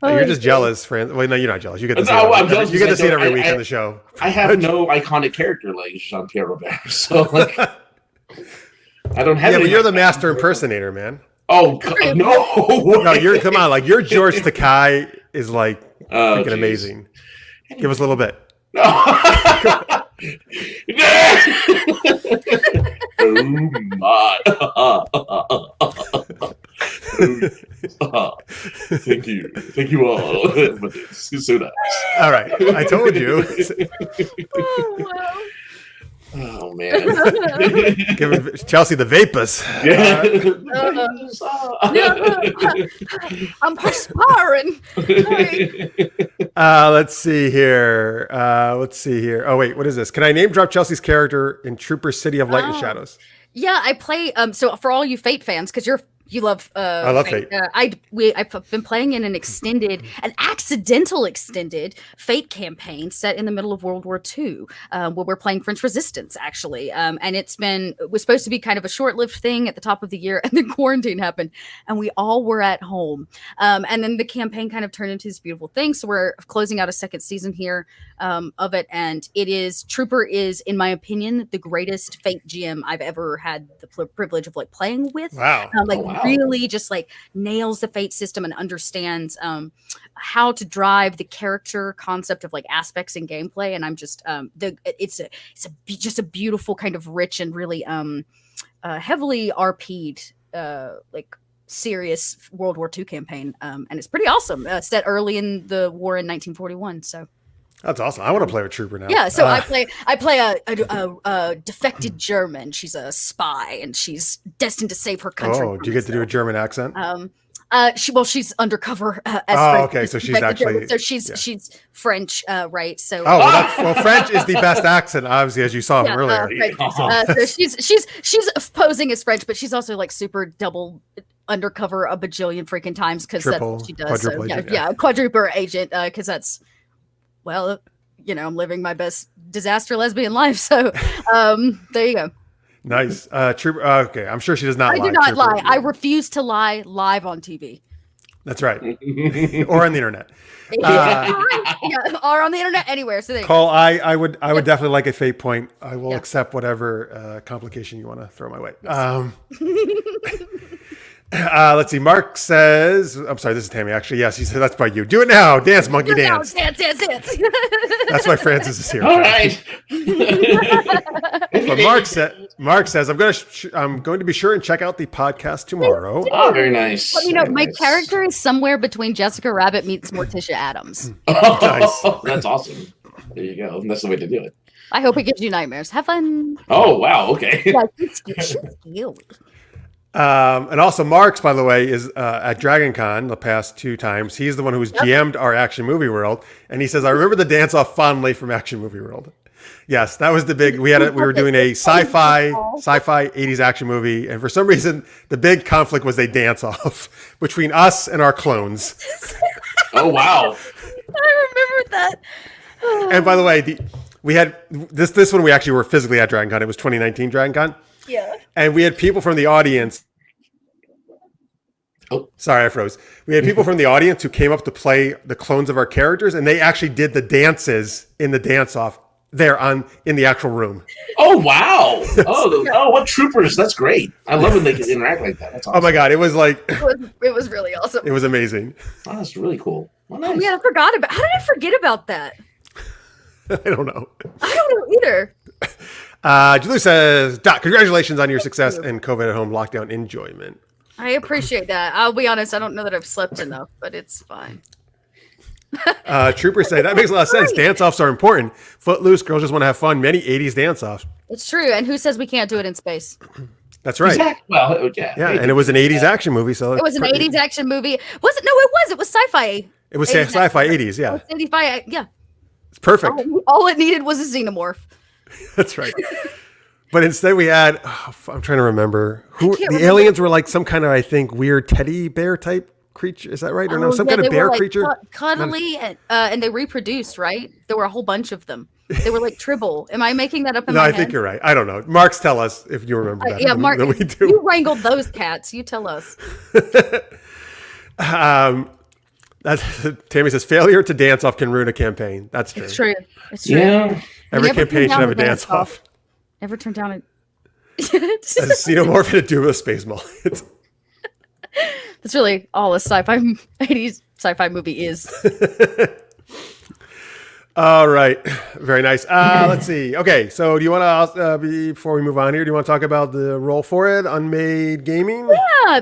You're just jealous, friend. Well, no, you're not jealous. You get to see it. You get to see it every week on the show. I have no iconic character like Jean-Pierre Robert, so like, I don't have. Yeah, but you're the master impersonator, man. Oh God, no! No, come on. Like your George Takei is like freaking amazing. Give us a little bit. No. Thank you all. But it's so nice. All right, I told you. Oh man. Give Chelsea the vapors. Yeah. I'm perspiring. Let's see here. Oh wait, what is this? Can I name drop Chelsea's character in Trooper City of Light and Shadows? Yeah, I play. So for all you Fate fans, because you love. I love Fate. I've been playing in an accidental extended Fate campaign set in the middle of World War II, where we're playing French Resistance actually. And it was supposed to be kind of a short-lived thing at the top of the year, and then quarantine happened, and we all were at home. And then the campaign kind of turned into this beautiful thing. So we're closing out a second season here of it, and Trooper is, in my opinion, the greatest Fate GM I've ever had the privilege of like playing with. Wow. Really just like nails the Fate system and understands how to drive the character concept of like aspects in gameplay. And I'm just it's just a beautiful kind of rich and really heavily RP'd like serious World War II campaign, and it's pretty awesome. Set early in the war in 1941. So. That's awesome. I want to play with Trooper now. Yeah, so I play a defected German. She's a spy, and she's destined to save her country. Oh, do you get to do a German accent? She's undercover. Okay, so she's actually she's French, right? So French is the best accent, obviously, as you saw him earlier. So she's posing as French, but she's also like super double undercover a bajillion freaking times because that's what she does. So quadruple agent, because that's. Well, I'm living my best disaster lesbian life. So there you go. Nice. Trooper. Okay. I'm sure she does not lie. I do not lie. I refuse to lie live on TV. That's right. Or on the internet. Or on the internet, anywhere. So there you Cole, I would definitely like a Fate point. I will accept whatever complication you want to throw my way. Let's see. Mark says, I'm sorry, this is Tammy, actually. Yes, he said, that's by you. Do it now. Dance, monkey, dance. Dance. That's why Francis is here. All right. But Mark says, I'm going to be sure and check out the podcast tomorrow. Oh, very nice. Well, my character is somewhere between Jessica Rabbit meets Morticia Adams. Oh, nice. That's awesome. There you go. That's the way to do it. I hope it gives you nightmares. Have fun. Oh, wow. Okay. Yeah, it's cute. And also Marks, by the way, is at DragonCon the past 2 times. He's the one who's GM'd our Action Movie World. And he says, I remember the dance-off fondly from Action Movie World. Yes, that was the big, we were doing a sci-fi 80s action movie. And for some reason, the big conflict was a dance-off between us and our clones. Oh, wow. I remember that. And by the way, we had this one, we actually were physically at DragonCon. It was 2019 DragonCon. Yeah. And we had people from the audience. Oh, sorry, I froze. We had people from the audience who came up to play the clones of our characters, and they actually did the dances in the dance-off there in the actual room. Oh wow! What troopers? That's great. I love when they can interact like that. That's awesome. Oh my god, it was like it was really awesome. It was amazing. Oh, that's really cool. Well, nice. Oh, yeah, I forgot about. How did I forget about that? I don't know. I don't know either. Julie says, Doc, congratulations on your success and COVID at home lockdown enjoyment. I appreciate that. I'll be honest, I don't know that I've slept enough, but it's fine. Troopers say that makes a lot of sense. Dance-offs are important. Footloose, girls just want to have fun. Many 80s dance-offs. It's true. And who says we can't do it in space? That's right. Exactly. Well, yeah. Yeah, and it was an 80s action movie. So it was an 80s action movie. Was it? No, it was. It was sci-fi. It was sci-fi 80s, yeah. It was sci-fi, yeah. It's perfect. All it needed was a xenomorph. That's right. But instead we had, I'm trying to remember. The aliens were like some kind of, I think, weird teddy bear type creature. Is that right? Or no, some kind of bear creature? Cuddly, and they reproduced, right? There were a whole bunch of them. They were like tribble. Am I making that up in my head? No, I think you're right. I don't know. Marks, tell us if you remember that. Yeah, Mark, we do. You wrangled those cats. You tell us. Tammy says, failure to dance off can ruin a campaign. That's true. It's true. It's true. Yeah. Every campaign should have a dance off. Never turn down a... As a xenomorph and a duo space mullet. That's really all a sci-fi 80s sci-fi movie is. All right. Very nice. Let's see. Okay. So do you want to, before we move on here, do you want to talk about the Roll For It, Unmade Gaming? Yeah.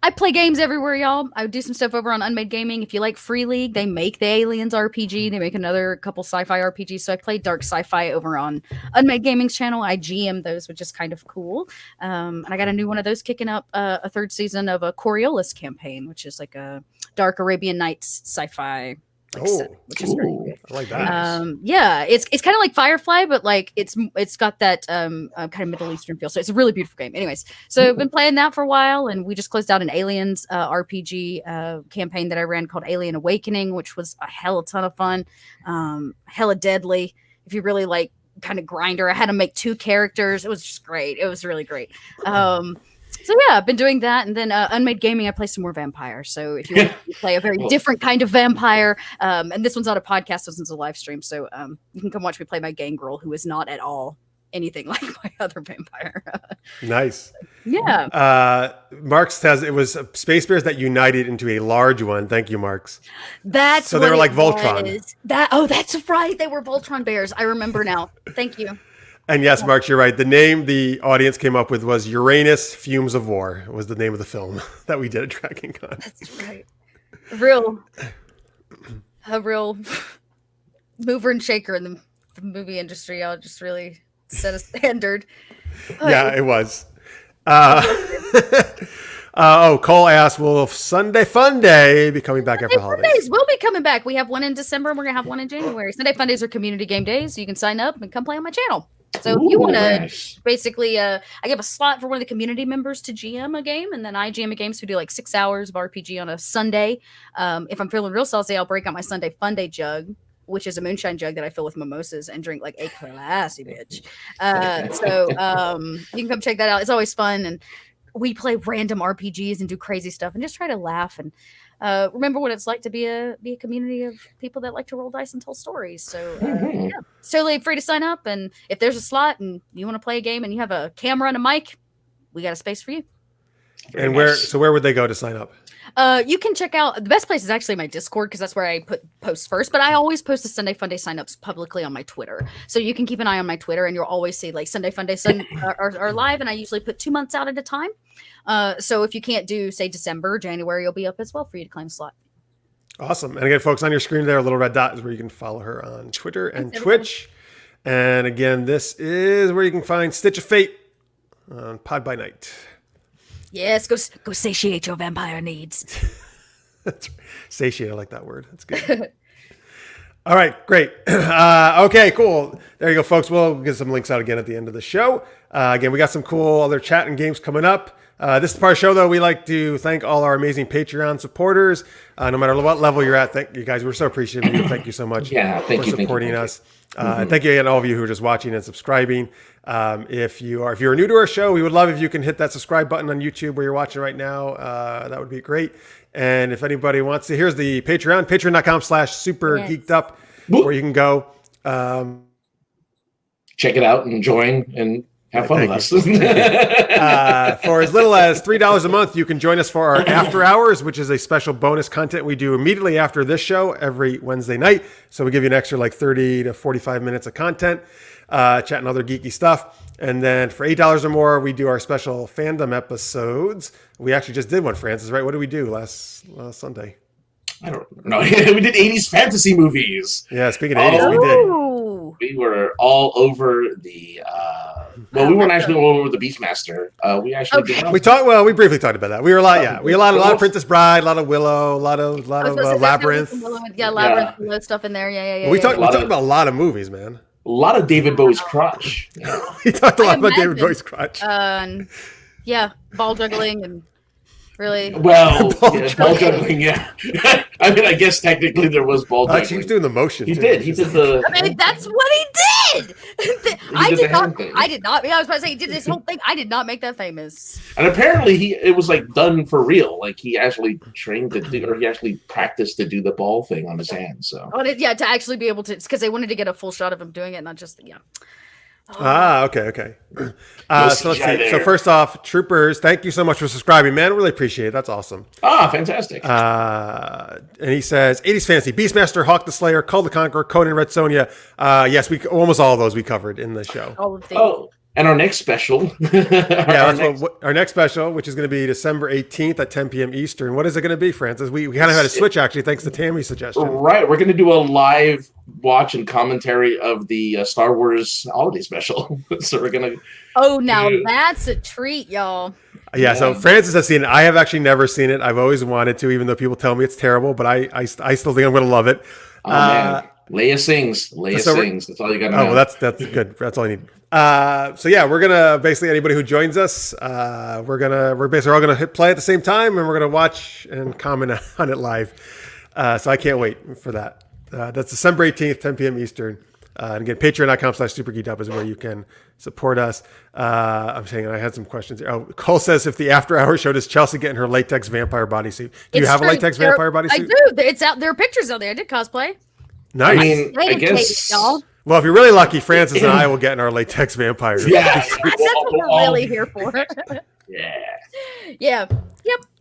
I play games everywhere, y'all. I would do some stuff over on Unmade Gaming. If you like Free League, they make the Aliens RPG. They make another couple sci-fi RPGs. So I play dark sci-fi over on Unmade Gaming's channel. I GM those, which is kind of cool. And I got a new one of those kicking up a third season of a Coriolis campaign, which is like a dark Arabian Nights sci-fi which is very good. I like that. Yeah, it's kind of like Firefly, but like it's got that kind of Middle Eastern feel. So it's a really beautiful game. Anyways, so I've been playing that for a while, and we just closed out an Aliens RPG campaign that I ran called Alien Awakening, which was a hella ton of fun, hella deadly. If you really like kind of grinder, I had to make 2 characters. It was just great. It was really great. So yeah, I've been doing that, and then Unmade Gaming, I play some more vampire. So if you want to play a very different kind of vampire, and this one's not a podcast, this one's a live stream, so you can come watch me play my gangrel, who is not at all anything like my other vampire. Nice. Yeah. Marks says it was Space Bears that united into a large one. Thank you, Marks. That's so they were like Voltron. That's right. They were Voltron bears. I remember now. Thank you. And yes, Mark, you're right. The name the audience came up with was Uranus Fumes of War. It was the name of the film that we did at Dragon Con. That's right. A real mover and shaker in the movie industry. I'll just really set a standard. Yeah, it was. Cole asked, will Sunday Fun Day be coming back after holidays? We'll be coming back. We have one in December, and we're going to have one in January. Sunday Fun Days are community game days, so you can sign up and come play on my channel. So if you want to basically, I give a slot for one of the community members to GM a game, and then I GM a game, so we do like 6 hours of RPG on a Sunday. If I'm feeling real saucy, I'll break out my Sunday Fun Day jug, which is a moonshine jug that I fill with mimosas and drink like a classy bitch. So you can come check that out. It's always fun, and we play random RPGs and do crazy stuff and just try to laugh and remember what it's like to be a community of people that like to roll dice and tell stories. So yeah, it's totally free to sign up. And if there's a slot and you want to play a game and you have a camera and a mic, we got a space for you. And where would they go to sign up? You can check out, the best place is actually my Discord, because that's where I post first, but I always post the Sunday Fun Day signups publicly on my Twitter. So you can keep an eye on my Twitter, and you'll always see like Sunday Fun Day are live, and I usually put 2 months out at a time. So if you can't do, say, December, January, you'll be up as well for you to claim a slot. Awesome. And again, folks, on your screen there, a little red dot is where you can follow her on Twitter and Twitch. And again, this is where you can find Stitch of Fate on Pod by Night. Yes, go satiate your vampire needs. That's right. Satiate, I like that word. That's good. All right, great. Okay, cool. There you go, folks. We'll get some links out again at the end of the show. Again, we got some cool other chat and games coming up. This is part of the show, though. We like to thank all our amazing Patreon supporters. No matter what level you're at, thank you guys. We're so appreciative of you. Thank you so much for supporting us. Thank you again, all of you who are just watching and subscribing. If you're new to our show, we would love if you can hit that subscribe button on YouTube where you're watching right now. That would be great. And if anybody wants to, here's the Patreon, patreon.com/super-geekedup, where you can go. check it out and join and have fun with us. For as little as $3 a month, you can join us for our After Hours, which is a special bonus content we do immediately after this show every Wednesday night. So we give you an extra like 30 to 45 minutes of content, chatting other geeky stuff. And then for $8 or more, we do our special fandom episodes. We actually just did one, Francis, right? What did we do last Sunday? I don't know. We did 80s fantasy movies. Yeah, speaking of 80s, we did. We were all over the we weren't actually all over the Beastmaster. We actually did. We briefly talked about that. We were a lot, we had a lot of Princess Bride, a lot of Willow, a lot of Labyrinth. Labyrinth, Willow stuff in there. Yeah. We talked about a lot of movies, man. A lot of David Bowie's crotch. We talked a lot about David Bowie's crotch. Ball juggling and really. Well, ball juggling. Yeah. I mean, I guess technically there was ball juggling. He was doing the motion. He did the. I mean, that's what he did. I did not. I was about to say he did this whole thing. I did not make that famous. And apparently, it was like done for real. Like he actually trained to do, or he actually practiced to do the ball thing on his hand. So. To actually be able to, because they wanted to get a full shot of him doing it, not just Okay. So let's see. So first off, Troopers, thank you so much for subscribing, man. Really appreciate it. That's awesome. Fantastic. And he says, 80s Fantasy, Beastmaster, Hawk the Slayer, Cull the Conqueror, Conan, Red Sonja. Yes, we almost all of those we covered in the show. All of these. And our next special. Our next special, which is going to be December 18th at 10 p.m. Eastern. What is it going to be, Francis? We kind of had a switch, actually, thanks to Tammy's suggestion. Right. We're going to do a live watch and commentary of the Star Wars holiday special. So we're going to... Oh, now that's a treat, y'all. Yeah, so Francis has seen it. I have actually never seen it. I've always wanted to, even though people tell me it's terrible, but I still think I'm going to love it. Oh, man. Leia sings. That's all you got to know. Oh, well, that's good. That's all you need. We're gonna basically anybody who joins us, we're basically all gonna hit play at the same time, and we're gonna watch and comment on it live. So I can't wait for that. That's December 18th, 10 p.m. Eastern. And again, patreon.com/super-geeky-up is where you can support us. I'm saying I had some questions. Oh, Cole says if the After Hours show, does Chelsea get in her latex vampire bodysuit? Do you have a latex vampire bodysuit? I do. It's out. There are pictures out there. I did cosplay. Nice. I mean, I guess. Y'all. Well, if you're really lucky, Francis and I will get in our latex vampires. Yeah, that's what we're really here for. Yeah. Yep.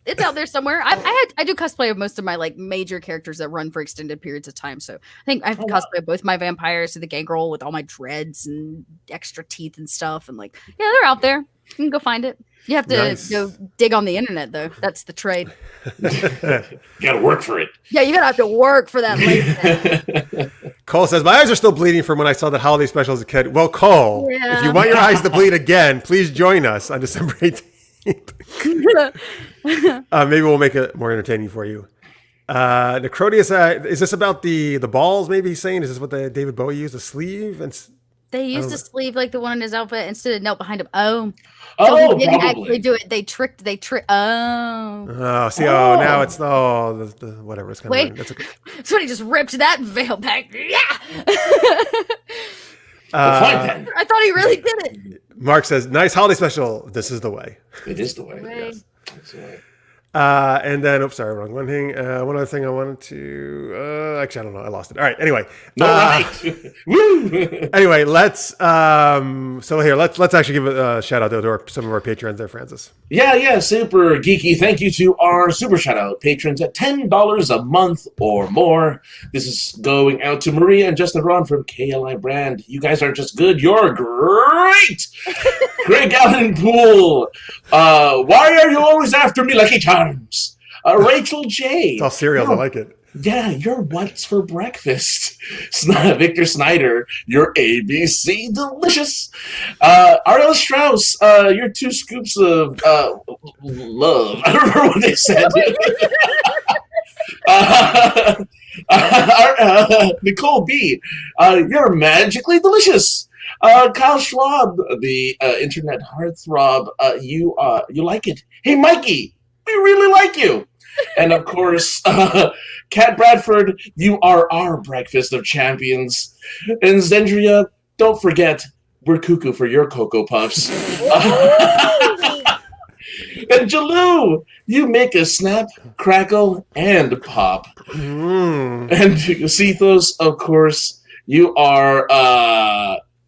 It's out there somewhere. I do cosplay of most of my like major characters that run for extended periods of time. So I think I've cosplayed both my vampires to the gangrel with all my dreads and extra teeth and stuff. And like, yeah, they're out there. You can go find it. You have to go dig on the internet, though. That's the trade. You got to work for it. Yeah, you got to have to work for that later. Cole says, my eyes are still bleeding from when I saw that holiday special as a kid. Well, Cole, if you want your eyes to bleed again, please join us on December 18th. Maybe we'll make it more entertaining for you. Necrotius, is this about the balls, maybe he's saying? Is this what David Bowie used, a sleeve? And they used a sleeve like the one in his outfit instead of knelt behind him. So he didn't actually do it. They tricked. Now it's whatever. It's kind of okay. So he just ripped that veil back. Yeah. I thought he really did it. Mark says, nice holiday special. This is the way. It is the way. Yes. That's the way. And then, wrong one thing. One other thing I wanted to, actually, I don't know. I lost it. All right. Anyway. Anyway, let's actually give a shout out to some of our patrons there, Francis. Yeah. Super geeky. Thank you to our super shout out patrons at $10 a month or more. This is going out to Maria and Justin Ron from KLI Brand. You guys are just good. You're great. Greg Allen Poole. Why are you always after me, Lucky Charms? Rachel J. It's all cereals. I like it. Yeah, you're what's for breakfast. Victor Snyder, you're ABC delicious. Ariel Strauss, you're 2 scoops of love. I don't remember what they said. Nicole B, you're magically delicious. Kyle Schwab, the internet heartthrob, you like it. Hey, Mikey, we really like you. And of course, Kat Bradford, you are our breakfast of champions. And Zendria, don't forget, we're cuckoo for your Cocoa Puffs. And Jalou, you make us snap, crackle, and pop. And Cephos, of course, you are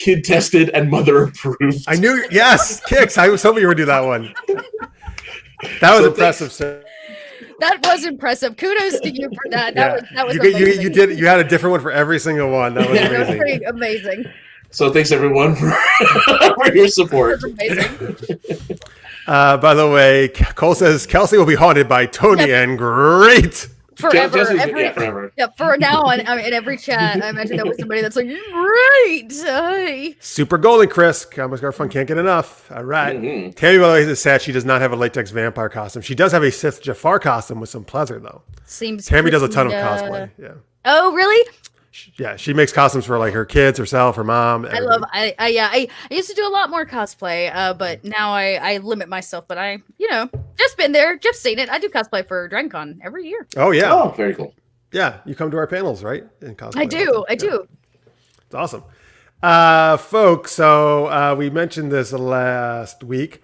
kid tested and mother approved. I knew. Yes, Kix. I was hoping you would do that one. That was impressive, sir. That was impressive. Kudos to you for that. That was you amazing. you had a different one for every single one. That was That was amazing. pretty amazing. So thanks everyone for your support. That was amazing. By the way, Cole says Kelsey will be haunted by Tony and great. Forever. Forever. Yeah, for now on, I mean, in every chat, I imagine there was somebody that's like, great. Hi. Super golden, Chris. Comics Fun can't get enough. All right. Mm-hmm. Tammy, by the way, is sad she does not have a latex vampire costume. She does have a Sith Jafar costume with some pleasure, though. Seems Tammy does a ton of pretty, cosplay. Yeah. Oh, really? Yeah, she makes costumes for like her kids, herself, her mom. Everybody. I used to do a lot more cosplay, but now I limit myself. But I, just been there, just seen it. I do cosplay for DragonCon every year. Oh yeah. Oh, very cool. Yeah, you come to our panels, right? In cosplay. I do. It's awesome. Folks, so we mentioned this last week,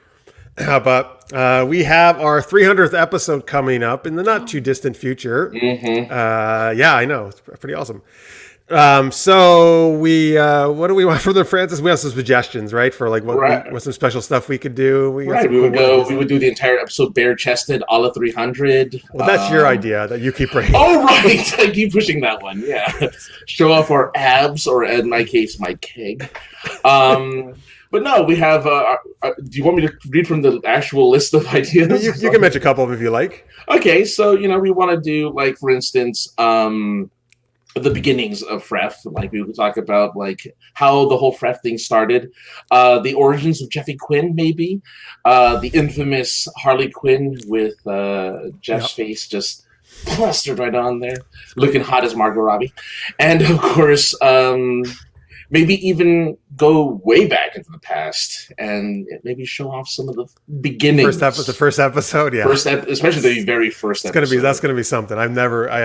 but we have our 300th episode coming up in the not too distant future. Mm-hmm. Yeah, I know. It's pretty awesome. So we, what do we want from the Francis? We have some suggestions, right? For like what some special stuff we could do. We would do the entire episode bare chested, all of 300. Well, that's your idea that you keep bringing. Oh, right. I keep pushing that one. Yeah. Show off our abs, or in my case, my keg. But no, we have, do you want me to read from the actual list of ideas? You can mention a couple of them if you like. Okay. So, we want to do, like, for instance, the beginnings of Fref. Like, we would talk about like how the whole Fref thing started, the origins of Jeffy Quinn, maybe, the infamous Harley Quinn with Jeff's face just plastered right on there, looking hot as Margot Robbie, and of course, maybe even go way back into the past and maybe show off some of the beginnings. The first episode, yeah. Especially the very first episode. That's gonna be something. I have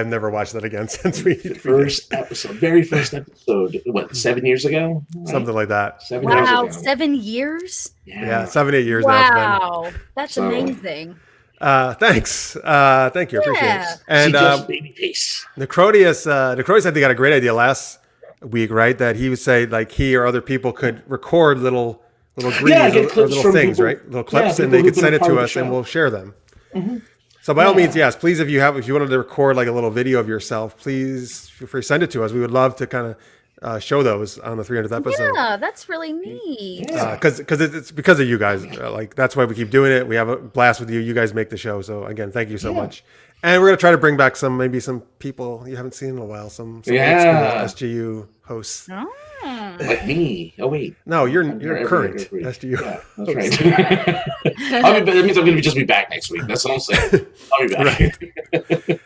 never watched that again since we very first episode. What, 7 years ago? Right? Something like that. 7 years ago. 7 years? Yeah, 7, 8 years now. It's been. That's amazing. Thanks. Thank you. Appreciate it. And baby face. Necrodius, I think got a great idea last week, right? That he would say like he or other people could record little greetings or little things, people, right? Little clips, and they could send it to us, and we'll share them. Mm-hmm. So by all means, yes, please, if you wanted to record like a little video of yourself, please feel free to send it to us. We would love to kind of show those on the 300th episode. Yeah, that's really neat. Because it's because of you guys. Like that's why we keep doing it. We have a blast with you. You guys make the show. So again, thank you so much. And we're gonna try to bring back some people you haven't seen in a while. Some SGU hosts. Oh. Like me. Oh wait. No, you're current SGU. Yeah, that's right. That means I'm gonna just be back next week. That's what I'm saying. I'll be back. Right.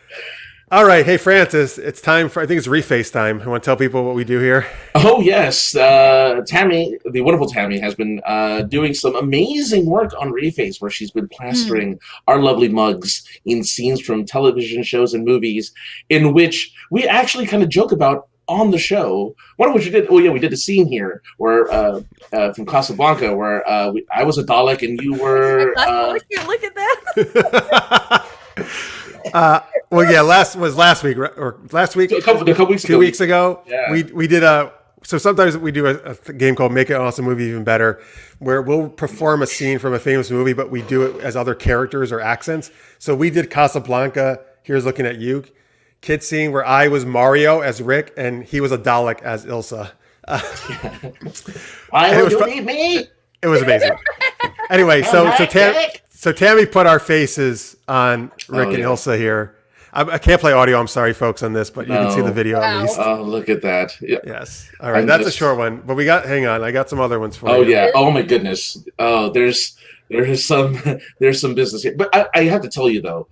All right, hey Francis, it's time for, I think it's reface time. I want to tell people what we do here. Oh yes, Tammy, the wonderful Tammy, has been doing some amazing work on reface, where she's been plastering our lovely mugs in scenes from television shows and movies, in which we actually kind of joke about on the show. One of which we did. Oh yeah, we did a scene here where from Casablanca, where I was a Dalek and you were. Look at that. Well, yeah, last week, or last week, a couple weeks 2 weeks ago. Yeah. We did so sometimes we do a game called Make It Awesome Movie Even Better, where we'll perform a scene from a famous movie, but we do it as other characters or accents. So we did Casablanca, Here's Looking at You, kid scene where I was Mario as Rick and he was a Dalek as Ilsa. Why would you leave me? It was amazing. Anyway, so Tammy put our faces on Rick and Ilsa here. I can't play audio. I'm sorry, folks, on this, but you can see the video at least. Oh, look at that. Yeah. Yes. All right. That's a short one, but hang on. I got some other ones for you. Oh, yeah. Oh, my goodness. Oh, there's some business here. But I have to tell you, though,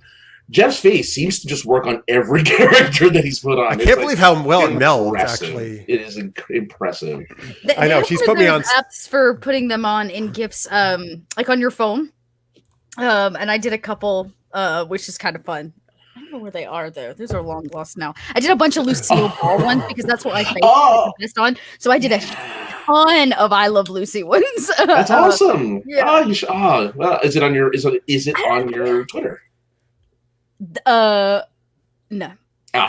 Jeff's face seems to just work on every character that he's put on. I can't believe how well it melds, actually. It is impressive. I know. She's put me on apps for putting them on in GIFs, like on your phone. And I did a couple, which is kind of fun. I don't know where they are, though. Those are long lost now. I did a bunch of Lucille Ball ones because that's what I think best on. So I did a ton of I Love Lucy ones. That's awesome. Yeah. Well, is it on your Twitter? No. Oh.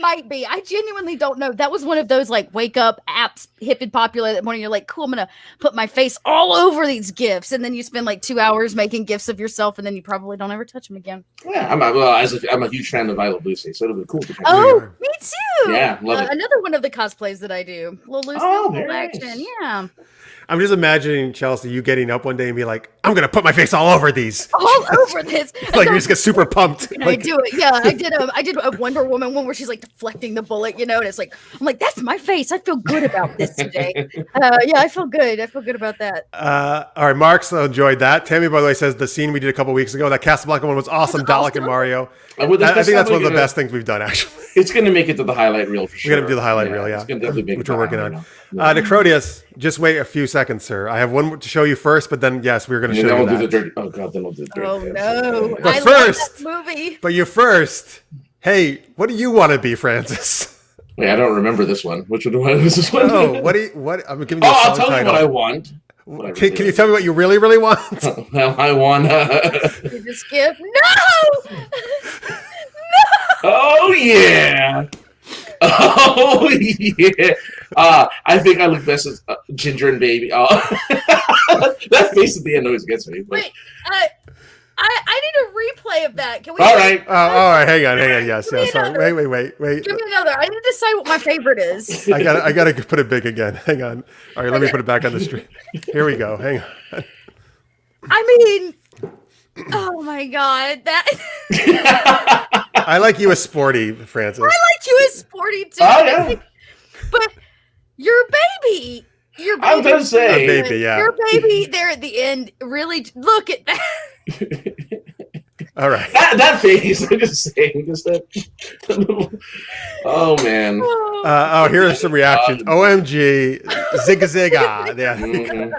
might be. I genuinely don't know. That was one of those like wake up apps hip and popular that morning. You're like, cool, I'm gonna put my face all over these GIFs, and then you spend like 2 hours making GIFs of yourself, and then you probably don't ever touch them again. Yeah, I'm a huge fan of Viola Lucy, so it'll be cool to try. Oh, me too. Yeah, love it. Another one of the cosplays that I do. Little Lucy action. Nice. Yeah. I'm just imagining, Chelsea, you getting up one day and be like, I'm going to put my face all over these. All over this. Like, you just get super pumped. I do it. Yeah, I did a Wonder Woman one where she's like deflecting the bullet, and it's like, I'm like, that's my face. I feel good about this today. Yeah, I feel good. I feel good about that. All right, Mark's enjoyed that. Tammy, by the way, says the scene we did a couple weeks ago, that Casablanca one was awesome. Dalek and Mario. I think that's one of the best things we've done, actually. It's going to make it to the highlight reel for sure. We're going to do the highlight reel, yeah. It's going to definitely make which we're working on. Necrodius, just wait a few seconds, sir. I have one to show you first, but then, yes, we're going to show you that. Oh, God, then we'll do the dirty. Oh, no. But I first, love that movie. But you first, hey, what do you want to be, Francis? Wait, I don't remember this one. Which one is this one? Oh, I'm giving you a I'll song tell you title. what I want. Can you tell me what you really, really want? Well, I want. You just skip. No! Oh yeah! Oh yeah! I think I look best as Ginger and Baby. That face at the end always gets me. But. Wait, I need a replay of that. Can we? All right. All right. Hang on. Yes. Sorry. Wait. Give me another. I need to decide what my favorite is. I gotta put it big again. Hang on. All right. Let me put it back on the stream. Here we go. Hang on. I mean, oh my God, that. I like you as sporty, Francis. I like you as sporty too. Oh yeah. But your baby. I'm gonna say, baby, yeah. Your baby there at the end. Really, look at that. All right. That face. I'm just saying. Just that. Oh man. Here are some reactions. OMG, zigga zigga. Yeah. Mm-hmm.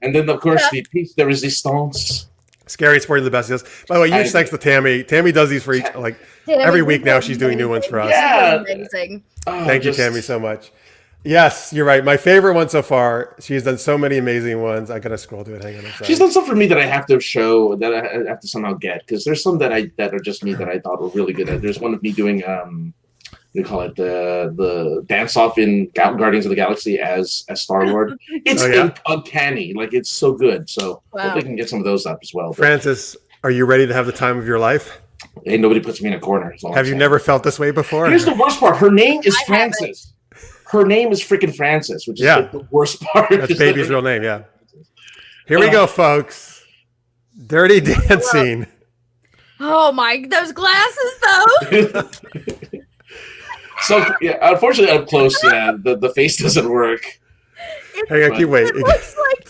And then of course the piece de resistance. Scary Sporting the best. Yes. By the way, huge thanks to Tammy. Tammy does these for each every week now. She's doing new ones for us. Yeah. Amazing. Thank you, Tammy, so much. Yes, you're right. My favorite one so far. She's done so many amazing ones. I gotta scroll through it. Hang on. I'm sorry. She's done stuff for me that I have to show, that I have to somehow get, because there's some that are just me that I thought were really good at. There's one of me doing they call it the dance off in Guardians of the Galaxy as Star-Lord. It's uncanny. Like, it's so good. So hope I can get some of those up as well. Francis, are you ready to have the time of your life? Hey, nobody puts me in a corner. Have you never felt this way before? Here's the worst part. Her name is Francis. Her name is freaking Francis, which is like the worst part. That's baby's real name, yeah. Here we go, folks. Dirty Dancing. Oh my, those glasses though. So yeah, unfortunately up close, the face doesn't work. Hang on, keep waiting. It looks like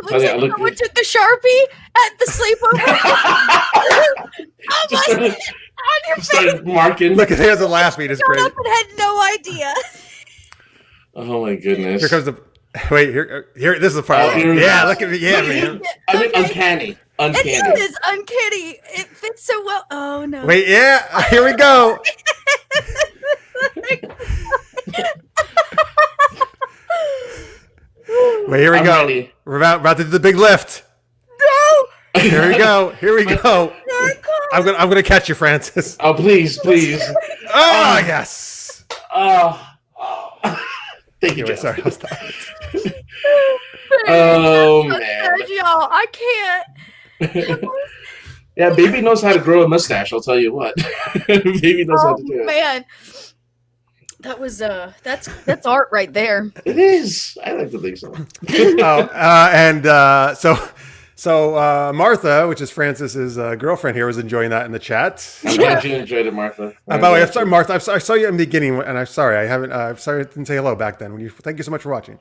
someone took the Sharpie at the sleepover. Started marking. Look, here's the last beat. It's great. Up and had no idea. Oh my goodness! Here comes the. Wait, here. This is the part. Yeah, look at me. Yeah, man. I mean, uncanny. It is uncanny. It fits so well. Oh no. Wait, yeah. Here we go. Wait, here we go. Ready. We're about to do the big lift. No. Here we go. I'm gonna catch you, Francis. Oh, please. Oh, yes. Thank you, Jeff. Sorry, I'll stop. Oh man, y'all, I can't. Yeah, baby knows how to grow a mustache. I'll tell you what. Baby knows how to do it. Man, that was that's art right there. It is. I like to think so. So Martha, which is Francis's girlfriend here, was enjoying that in the chat. I'm glad you enjoyed it, Martha. By the way, I'm sorry, Martha. I saw you in the beginning, and I'm sorry I haven't. I'm sorry I didn't say hello back then. Thank you so much for watching.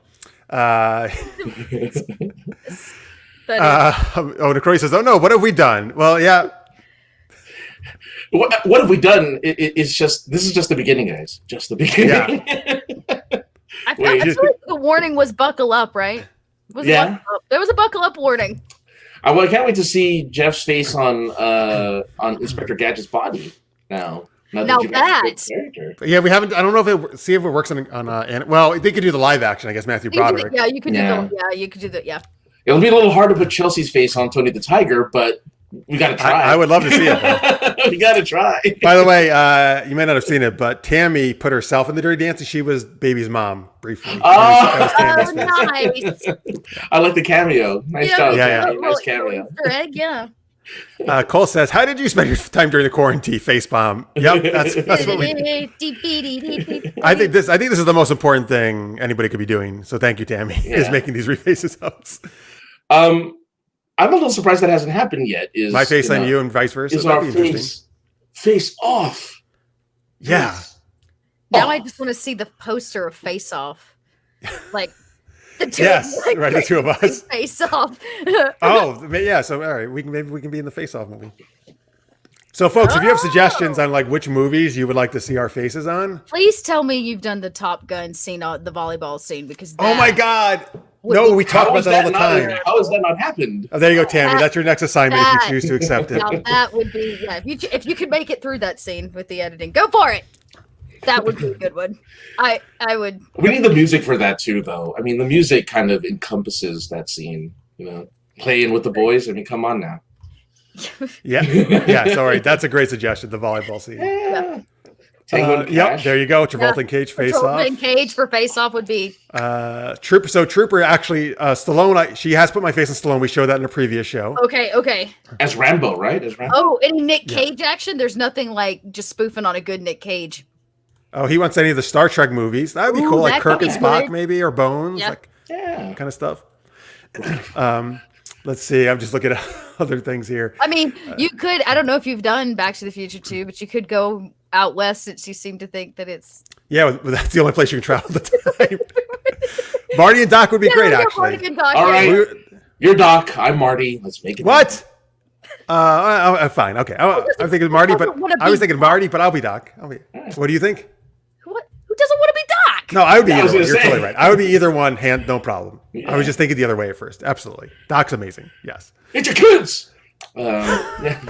Necroy says, "Oh no, what have we done?" Well, yeah. What have we done? This is just the beginning, guys. Just the beginning. Yeah. I feel like the warning was buckle up, right? There was a buckle up warning. Well, I can't wait to see Jeff's face on Inspector Gadget's body now. Now that. Yeah, we haven't. I don't know if see if it works on. Well, they could do the live action. I guess Matthew Broderick. You could do that. Yeah. It'll be a little hard to put Chelsea's face on Tony the Tiger, but we got to try. I would love to see it. We got to try. By the way, you may not have seen it, but Tammy put herself in the Dirty Dancing. She was Baby's mom briefly. Oh, nice. I like the cameo. Nice job. Yeah. Nice cameo. Yeah. Cole says, "How did you spend your time during the quarantine?" Facepalm. Yep, that's what we. I think this is the most important thing anybody could be doing. So thank you, Tammy, is making these refaces ups. I'm a little surprised that hasn't happened yet. Is my face on you and vice versa? Is our face off? Yeah. Now I just want to see the poster of Face Off, like the two. Yes, right, the two of us. Face Off. Oh, yeah. So all right, maybe we can be in the Face Off movie. So, folks, if you have suggestions on like which movies you would like to see our faces on, please tell me you've done the Top Gun scene, the volleyball scene, because oh my God. No, we talk about that all the time. How has that not happened? Oh, there you go, Tammy. That's your next assignment if you choose to accept it. Now that would be, if you could make it through that scene with the editing, go for it. That would be a good one. I would. We need the music for that too, though. I mean, the music kind of encompasses that scene. Playing with the boys. I mean, come on now. Yeah. Sorry, that's a great suggestion. The volleyball scene. Yeah. Yep, there you go. Travolta and Cage face off. Travolta and Cage for face off would be Trooper. So Trooper actually Stallone. She has put my face on Stallone. We showed that in a previous show. Okay. As Rambo, right? As Rambo. Oh, any Nick Cage action? There's nothing like just spoofing on a good Nick Cage. Oh, he wants any of the Star Trek movies. That would be cool, like Kirk and Spock, maybe, or Bones, kind of stuff. Let's see. I'm just looking at other things here. I mean, you could. I don't know if you've done Back to the Future 2, but you could go out west since you seem to think that it's. Yeah, that's the only place you can travel at the time. Marty and Doc would be great, actually. All right, you're Doc. I'm Marty. Let's make it. What? Fine. Okay. I'm thinking Marty, but I was thinking Marty, but I'll be Doc. What do you think? What? Who doesn't want to be Doc? No, I would be either one. You're totally right. I would be either one. No problem. Yeah. I was just thinking the other way at first. Absolutely. Doc's amazing. Yes. It's your kids. Yeah.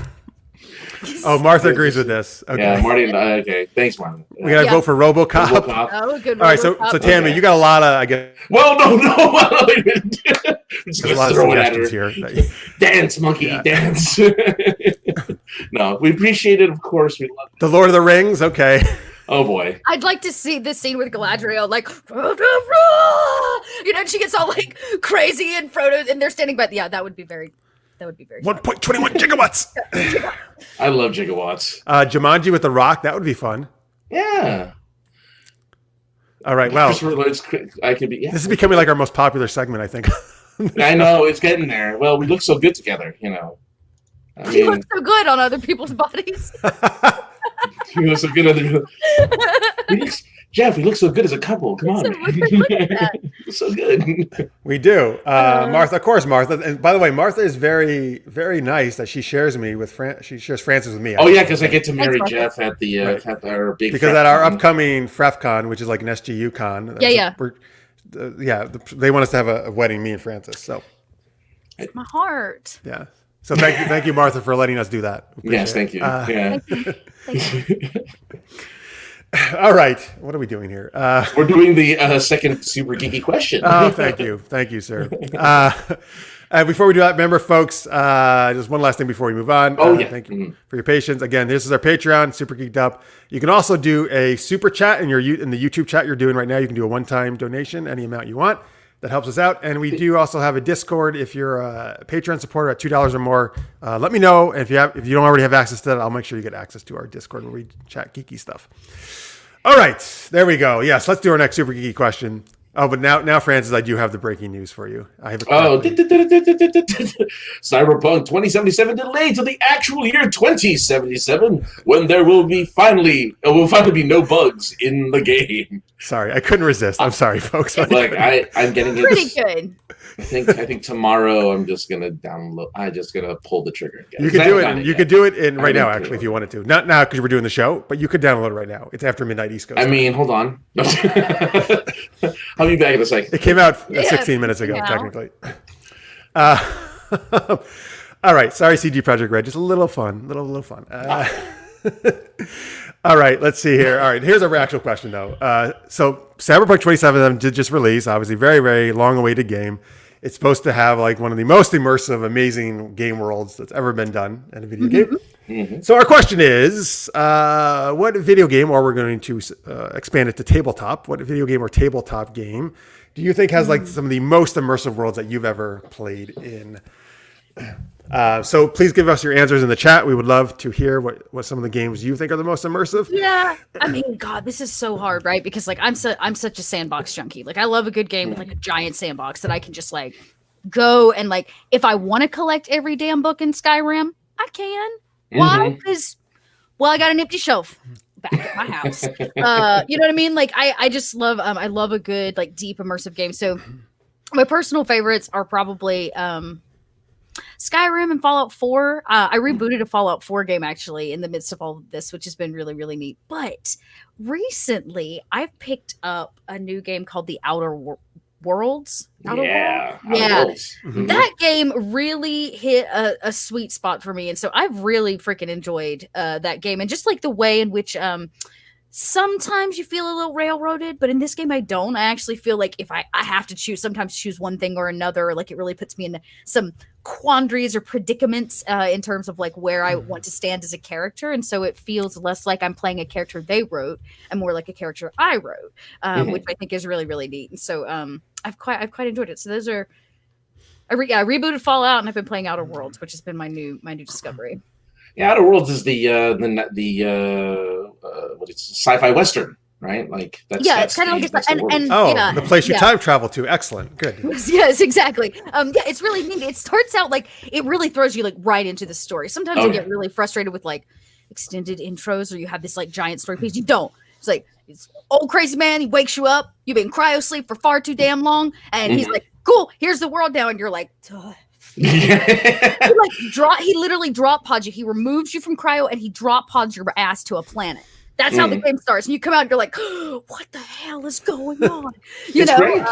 Oh, Martha agrees with this. Okay. Yeah, Marty and I. Okay. Thanks, Martha. We got to vote for RoboCop. Oh, good. All right. So Tammy, you got a lot of, I guess. Well, no. Just a lot of suggestions here. Dance, monkey, dance. No, we appreciate it. Of course, we love it. The Lord of the Rings. Okay. Oh boy. I'd like to see this scene with Galadriel, like, she gets all like crazy and Frodo, and they're standing by. Yeah, that would be very. 1.21 gigawatts. I love gigawatts. Jumanji with The Rock. That would be fun. Yeah. All right. Well, I could be. Yeah. This is becoming like our most popular segment, I think. I know it's getting there. Well, we look so good together, We look so good on other people's bodies. We look so good on other. Jeff, we look so good as a couple. Come on, so good. We do. Martha, of course, Martha. And by the way, Martha is very, very nice that she shares me with she shares Francis with me. Oh yeah, because I get to marry Jeff at the at our big. Because at our upcoming FrefCon, which is like an SGU con. They want us to have a wedding, me and Francis. So. My heart. Yeah. So thank you, Martha, for letting us do that. Yes, thank you. Thank you. All right, what are we doing here? We're doing the second super geeky question. Oh, thank you, sir. Before we do that, remember, folks, just one last thing before we move on. Thank you for your patience. Again, this is our Patreon, Super Geeked Up. You can also do a super chat in the YouTube chat you're doing right now. You can do a one-time donation, any amount you want. That helps us out. And we do also have a Discord. If you're a Patreon supporter at $2 or more, let me know. And if you don't already have access to that, I'll make sure you get access to our Discord where we chat geeky stuff. All right, there we go. Yes, let's do our next super geeky question. Oh, but now, Francis, I do have the breaking news for you. I have Cyberpunk 2077 delayed to the actual year 2077, when there will finally be no bugs in the game. Sorry, I couldn't resist. I'm sorry, folks. Like I'm getting it. Pretty good. I think tomorrow I'm just gonna download. I'm just gonna pull the trigger again. You can do it. You could do it in right now, actually, if you wanted to. Not now because we're doing the show, but you could download it right now. It's after midnight East Coast. I mean, hold on. I'll be back in a second. It came out 16 minutes ago, technically. All right. Sorry, CG Projekt Red. Just a little fun. Little fun. All right. Let's see here. All right. Here's our actual question, though. So Cyberpunk 2077 did just release. Obviously, very, very long-awaited game. It's supposed to have like one of the most immersive, amazing game worlds that's ever been done in a video game. Mm-hmm. So our question is, what video game, or we're going to expand it to tabletop, what video game or tabletop game do you think has like some of the most immersive worlds that you've ever played in? So please give us your answers in the chat. We would love to hear what some of the games you think are the most immersive. Yeah, I mean, God, this is so hard, right? Because like I'm such a sandbox junkie. Like I love a good game with like a giant sandbox that I can just like go and like if I want to collect every damn book in Skyrim, I can. Why? Because I got an empty shelf back at my house. You know what I mean? Like I just love I love a good like deep immersive game. So my personal favorites are probably Skyrim and Fallout 4. I rebooted a Fallout 4 game actually in the midst of all of this, which has been really, really neat. But recently I've picked up a new game called The Outer Worlds. Yeah. That game really hit a sweet spot for me. And so I've really freaking enjoyed that game. And just like the way in which sometimes you feel a little railroaded, but in this game I don't. I actually feel like if I have to sometimes choose one thing or another, like it really puts me in some quandaries or predicaments in terms of like where I want to stand as a character. And so it feels less like I'm playing a character they wrote and more like a character I wrote, which I think is really, really neat. And so I've quite enjoyed it. So those are I rebooted Fallout and I've been playing Outer Worlds, which has been my new discovery. Yeah, Outer Worlds is the what is it, sci-fi western, right? Like that's it's kind of like the place you time travel to. Excellent, good. Yes, exactly. It's really neat. It starts out like it really throws you like right into the story. Sometimes I get really frustrated with like extended intros, or you have this like giant story piece. You don't. It's like this old crazy man. He wakes you up. You've been cryo sleep for far too damn long, and he's like, "Cool, here's the world now," and you're like. Duh. He literally drop pods you. He removes you from cryo and he drop pods your ass to a planet. That's how the game starts. And you come out and you're like, oh, what the hell is going on? You know, great,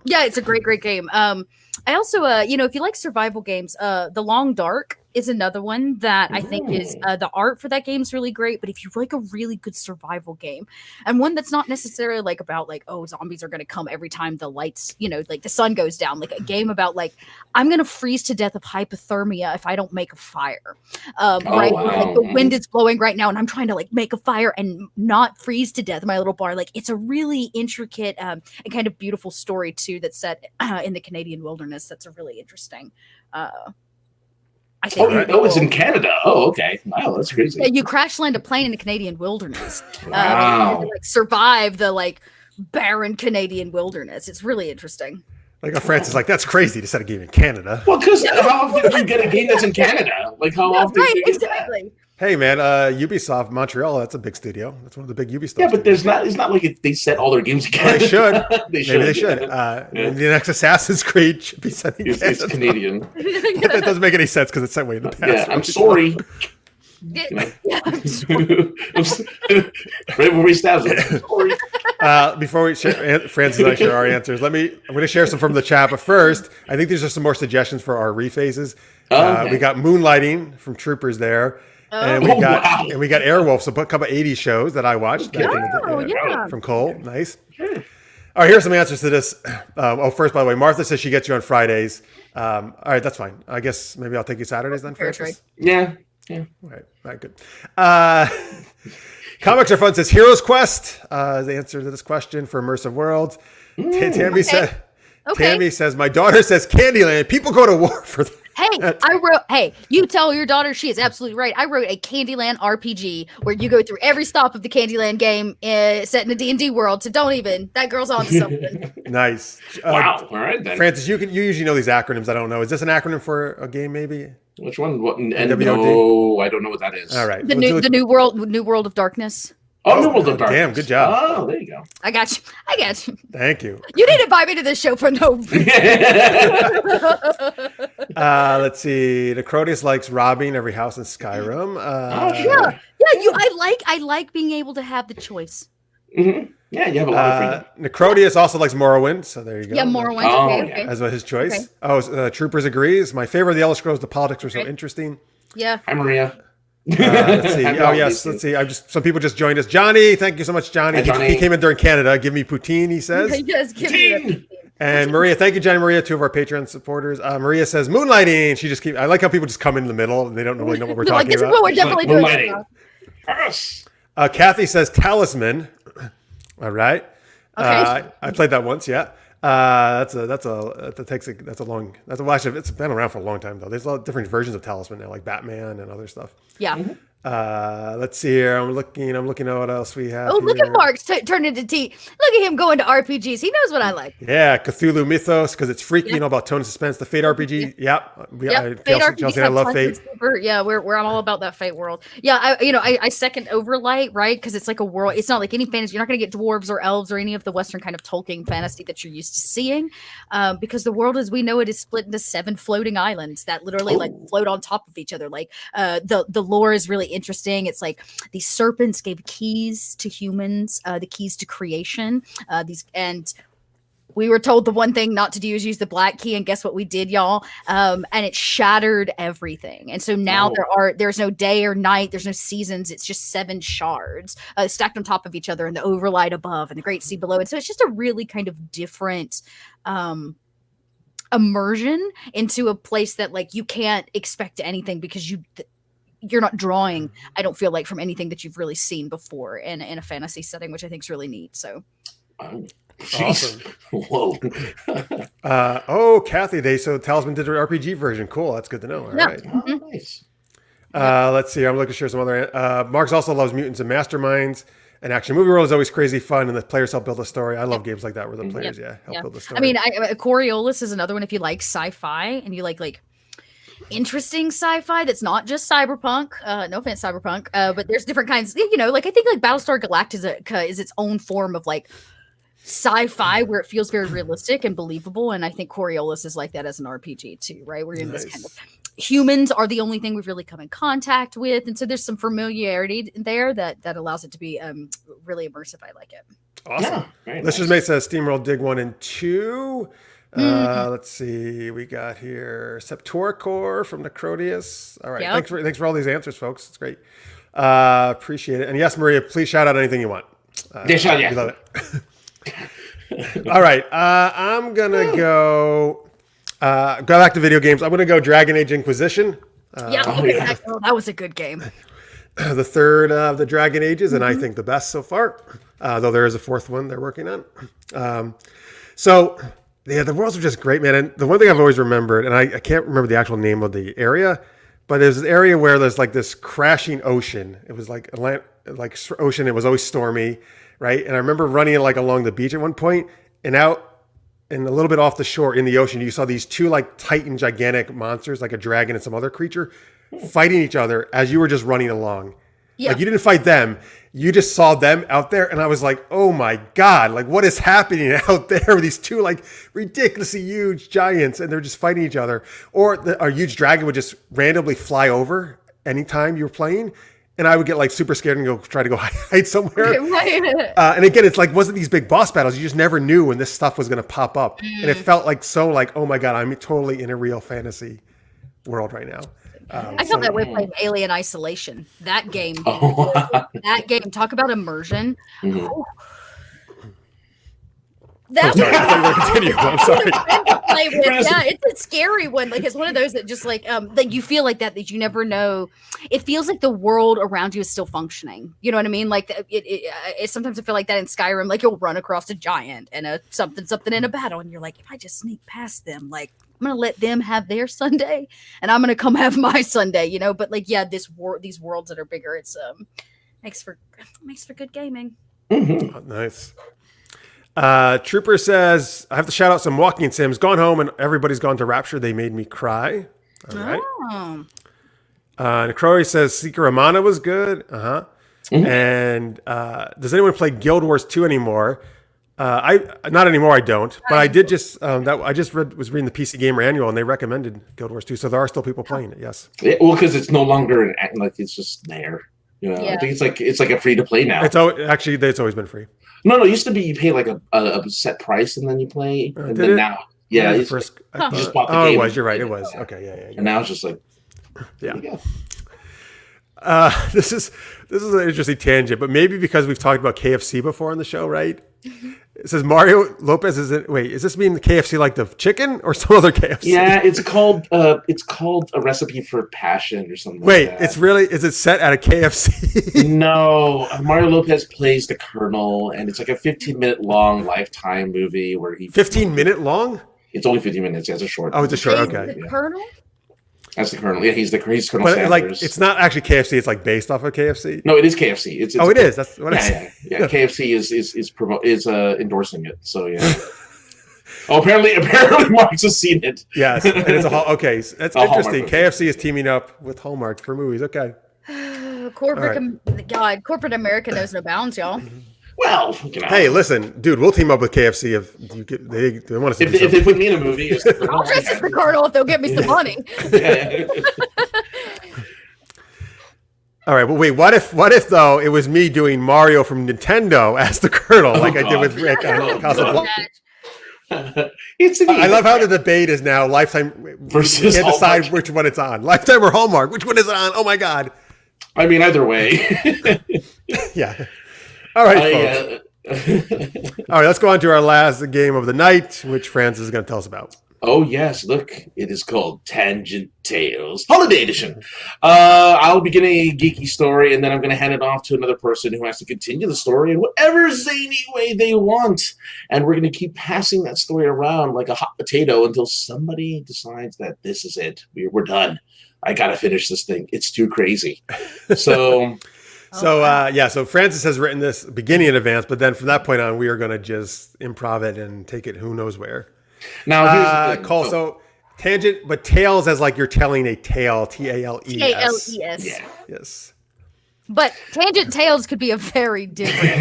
it's a great game. I also, if you like survival games, The Long Dark is another one that I think is the art for that game is really great. But if you like a really good survival game and one that's not necessarily like about like, oh, zombies are going to come every time the lights, like the sun goes down, like a game about like, I'm going to freeze to death of hypothermia if I don't make a fire. Right. Wow. Like the wind is blowing right now and I'm trying to like make a fire and not freeze to death in my little bar. Like it's a really intricate and kind of beautiful story too that's set in the Canadian wilderness. That's a really interesting it's in Canada. Oh, okay. Wow, that's crazy. Yeah, you crash land a plane in the Canadian wilderness. Wow. And, like survive the like barren Canadian wilderness. It's really interesting. Like France is like, that's crazy to set a game in Canada. Well, because how often do you get a game that's in Canada? Like how often? Right, do you get exactly. That? Hey man, Ubisoft Montreal, that's a big studio. That's one of the big Ubisoft. Yeah, but studios. it's not like they set all their games in Canada. They should. Maybe they should. The next Assassin's Creed should be set in Canada. It's Canadian. That doesn't make any sense because it's set way in the past. Yeah, I'm sorry. Right where we stabs it. Sorry. Before we share, Francis and I share our answers, I'm going to share some from the chat. But first, I think these are some more suggestions for our rephases. Okay. We got Moonlighting from Troopers there. And we got Airwolf, so a couple of 80s shows that I watched from Cole. Nice. All right, here's some answers to this. First, by the way, Martha says she gets you on Fridays. All right, that's fine. I guess maybe I'll take you Saturdays then, Francis. Yeah. All right, good. Comics Are Fun says Heroes Quest is the answer to this question for immersive worlds. Tammy says, my daughter says Candyland. People go to war for that. Hey, you tell your daughter she is absolutely right. I wrote a Candyland RPG where you go through every stop of the Candyland game set in a D&D world. So that girl's on to something. Nice. Wow. All right, then. Francis, you usually know these acronyms. I don't know. Is this an acronym for a game maybe? Which one? What? NWOD? No, I don't know what that is. All right. The new world of darkness. Oh, New World of Darkness. Damn, good job. Oh, there you go. I got you. Thank you. You didn't invite me to this show for no reason. Let's see. Necrotius likes robbing every house in Skyrim. Yeah. I like being able to have the choice. Mm-hmm. Yeah, you have a lot of freedom. Necrotius also likes Morrowind, so there you go. Yeah, Morrowind. Okay. As well his choice. Okay. Troopers agrees. My favorite of the Elder Scrolls. The politics are so interesting. Yeah. Hi, Maria. Let's see. Let's see. Some people just joined us. Johnny, thank you so much, Johnny. Hi, Johnny. He came in during Canada. Give me poutine, he says. Yes, give me And Maria, thank you, Jenny Maria, 2 of our Patreon supporters. Maria says moonlighting. She just I like how people just come in the middle and they don't really know what we're talking this about. is what we're definitely doing. Moonlighting. Yes. Kathy says talisman. All right. Okay. I played that once. Yeah. It's been around for a long time though. There's a lot of different versions of talisman now, like Batman and other stuff. Yeah. Let's see here. I'm looking at what else we have. Oh, look here. at Mark's turned into T. Look at him going to RPGs. He knows what I like. Yeah, Cthulhu Mythos because it's freaky. You know about tone and suspense. The Fate RPG. Yep. Chelsea, I love Fate. Yeah, I'm all about that Fate world. Yeah, I second Overlight, right? Because it's like a world. It's not like any fantasy. You're not going to get dwarves or elves or any of the Western kind of Tolkien fantasy that you're used to seeing, because the world as we know it is split into 7 floating islands that literally like float on top of each other. Like the lore is really interesting. It's like these serpents gave keys to humans, the keys to creation. And we were told the one thing not to do is use the black key, and guess what we did, y'all? And it shattered everything. And so now there's no day or night, there's no seasons. It's just 7 shards stacked on top of each other, and the overlight above, and the great sea below. And so it's just a really kind of different immersion into a place that like you can't expect anything because you're not drawing, I don't feel like, from anything that you've really seen before in a fantasy setting, which I think is really neat. So awesome. Whoa. Kathy, so Talisman did an RPG version. Cool. That's good to know. All right. Oh, nice. Let's see. I'm looking to share some other. Marks also loves Mutants and Masterminds. And Action Movie World is always crazy fun, and the players help build a story. I love games like that where the players help build the story. I mean, Coriolis is another one if you like sci-fi and you like interesting sci-fi that's not just cyberpunk. No offense, cyberpunk, but there's different kinds. Like I think like Battlestar Galactica is its own form of like sci-fi where it feels very realistic and believable. And I think Coriolis is like that as an RPG too, right? We're in this kind of humans are the only thing we've really come in contact with, and so there's some familiarity there that allows it to be really immersive. I like it. Awesome. Yeah, Let's just make SteamWorld Dig 1 and 2. Let's see. We got here Septoricor from Necrotius. All right. Yep. Thanks for all these answers, folks. It's great. Appreciate it. And yes, Maria, please shout out anything you want. We love it. All right. I'm gonna go back to video games. I'm gonna go Dragon Age Inquisition. That was a good game. The third of the Dragon Ages, and I think the best so far. Though there is a 4th one they're working on. The worlds are just great, man. And the one thing I've always remembered, and I can't remember the actual name of the area, but there's this area where there's like this crashing ocean. It was like ocean. It was always stormy, right? And I remember running like along the beach at one point, and out and a little bit off the shore in the ocean, you saw these 2 like Titan gigantic monsters, like a dragon and some other creature, fighting each other as you were just running along. Yeah. Like you didn't fight them. You just saw them out there. And I was like, oh my God, like what is happening out there with these 2 like ridiculously huge giants, and they're just fighting each other. Or a huge dragon would just randomly fly over anytime you were playing. And I would get like super scared and try to go hide somewhere. And again, it's like, wasn't these big boss battles. You just never knew when this stuff was going to pop up. And it felt like oh my God, I'm totally in a real fantasy world right now. I felt that way playing Alien Isolation. That game. That game. Talk about immersion. Mm-hmm. Oh. I'm sorry. Yeah, it's a scary one. Like it's one of those that just like you feel like that you never know. It feels like the world around you is still functioning. You know what I mean? Like it sometimes I feel like that in Skyrim. Like you'll run across a giant and a something in a battle, and you're like, if I just sneak past them, like I'm gonna let them have their Sunday, and I'm gonna come have my Sunday. But like these worlds that are bigger, it's makes for good gaming. Mm-hmm. Oh, nice. Trooper says, I have to shout out some walking sims. Gone home and everybody's gone to Rapture. They made me cry. All right. Necroy says Seeker Amana was good. Mm-hmm. And does anyone play Guild Wars 2 anymore? Not anymore. I don't. But I did just was reading the PC Gamer Annual, and they recommended Guild Wars 2. So there are still people playing it. Yes. Yeah, well, because it's no longer it's just there. I think it's like a free to play now. It's always been free. No, it used to be you pay like a set price and then you play. And then now, you just bought the game. It was. You're right. It was. Okay, yeah. And now it's just like, yeah. This is an interesting tangent, but maybe because we've talked about KFC before on the show, right? It says Mario Lopez is it? Wait, is this mean the KFC like the chicken or some other KFC? Yeah, it's called A Recipe for Passion or something. Wait, like that. is it set at a KFC? No, Mario Lopez plays the Colonel, and it's like a 15-minute long Lifetime movie where he 15-minute long? It's only 15 minutes. Yeah, it's a short. Oh, it's a short. Okay. The Colonel? That's the Colonel. Yeah, he's Colonel But Sanders. like, it's not actually KFC. It's like based off of KFC. No, it is KFC. It's it is. That's what I yeah, said. yeah. KFC is endorsing it. So yeah. Oh, apparently Mark's has seen it. Yes, and it's okay. That's interesting. Hallmark KFC is teaming up with Hallmark for movies. Okay. Corporate America knows no bounds, y'all. Well, Hey, listen, dude, we'll team up with KFC if they want to. If they put me in a movie, I'll dress as the Colonel if they'll give me some money. Yeah. All right, but wait, what if though it was me doing Mario from Nintendo as the Colonel, I did with Rick on Casablanca? I love how the debate is now Lifetime versus you can't decide Hallmark. which one it's on. Lifetime or Hallmark? Which one is it on? Oh my God. I mean, either way. Yeah. All right, folks. All right, let's go on to our last game of the night, which Francis is going to tell us about. Oh, yes. Look, it is called Tangent Tales Holiday Edition. I'll begin a geeky story, and then I'm going to hand it off to another person who has to continue the story in whatever zany way they want. And we're going to keep passing that story around like a hot potato until somebody decides that this is it. We're done. I got to finish this thing. It's too crazy. So... So Francis has written this beginning in advance, but then from that point on, we are going to just improv it and take it who knows where. Now, here's the thing. So tangent, but tales as like you're telling a tale, Tales. Tales. Yeah. Yes. But Tangent Tales could be a very different.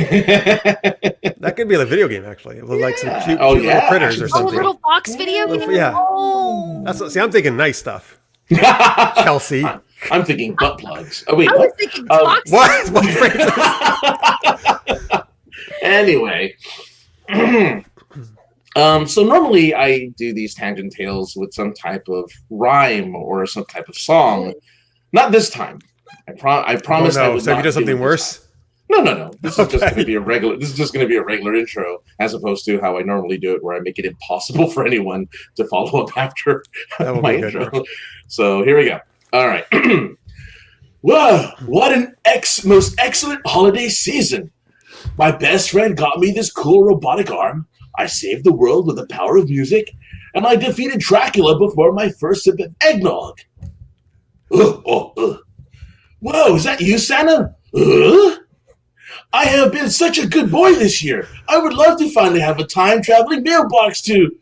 That could be a video game, actually. With like some cute Oh, little yeah. critters or Oh, a something. little fox video game? Yeah. Oh. I'm thinking nice stuff. Chelsea. I'm thinking butt plugs. Oh, wait, I was what? thinking fox. What? Anyway. So normally I do these tangent tales with some type of rhyme or some type of song. Not this time. I promise. Oh, no. I would So if not you do something it worse? this time. No. This is just going to be a regular. This is just going to be a regular intro, as opposed to how I normally do it, where I make it impossible for anyone to follow up after That would my be good. intro. So here we go. All right. Whoa! What an most excellent holiday season! My best friend got me this cool robotic arm. I saved the world with the power of music, and I defeated Dracula before my first sip of eggnog. Whoa, is that you, Santa? I have been such a good boy this year. I would love to finally have a time-traveling mailbox too.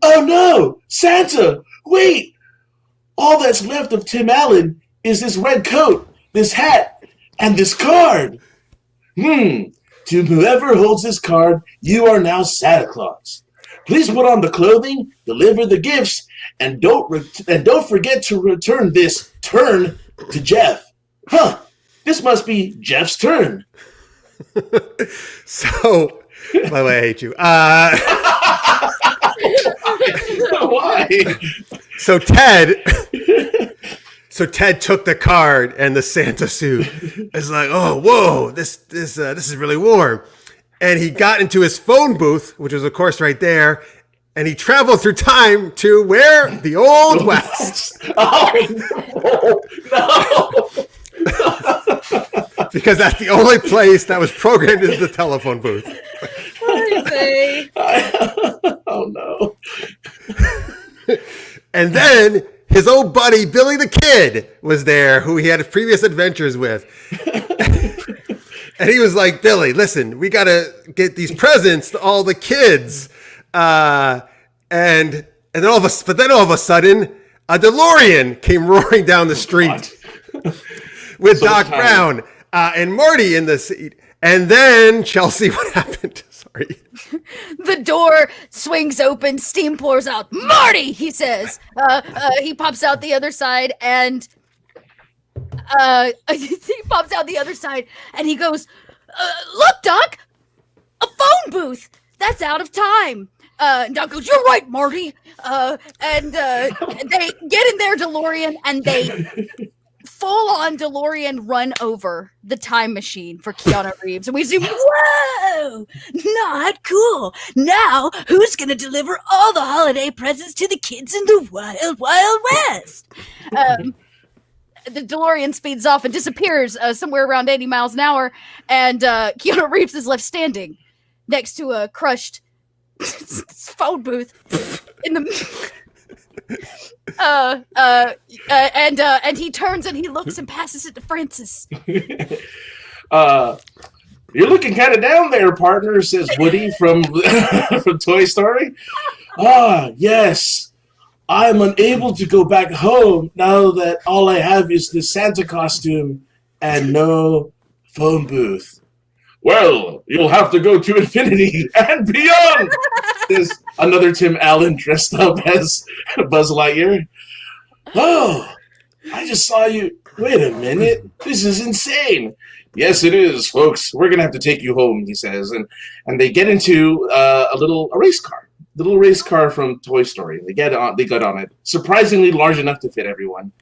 Oh no, Santa, wait. All that's left of Tim Allen is this red coat, this hat, and this card. To whoever holds this card, you are now Santa Claus. Please put on the clothing, deliver the gifts, and don't forget to return this turn to Jeff. This must be Jeff's turn. So, by the way, I hate you. Why? So Ted took the card and the Santa suit. It's like, oh, whoa, this is really warm. And he got into his phone booth, which was of course right there, and he traveled through time to where? The Old West. Oh no! Because that's the only place that was programmed into the telephone booth. Oh no! And then his old buddy Billy the Kid was there, who he had previous adventures with. And he was like, Billy, listen, we got to get these presents to all the kids. And then all of a sudden, a DeLorean came roaring down the street with Doc Brown and Marty in the seat. And then, Chelsea, what happened? Sorry. The door swings open, steam pours out. Marty, he says. He pops out the other side and he goes, look, Doc, a phone booth. That's out of time. And Doc goes, you're right, Marty. And they get in their DeLorean and they full-on DeLorean run over the time machine for Keanu Reeves. And we zoom, whoa, not cool. Now, who's going to deliver all the holiday presents to the kids in the wild, wild west? The DeLorean speeds off and disappears somewhere around 80 miles an hour. And Keanu Reeves is left standing next to a crushed phone booth in the... and he turns and he looks and passes it to Francis. You're looking kind of down there, partner, says Woody from from Toy Story. Yes. I'm unable to go back home now that all I have is the Santa costume and no phone booth. Well, you'll have to go to infinity and beyond. There's another Tim Allen dressed up as Buzz Lightyear. Oh, I just saw you. Wait a minute. This is insane. Yes, it is, folks. We're going to have to take you home, he says. And they get into a race car. The little race car from Toy Story. They got on it. Surprisingly large enough to fit everyone.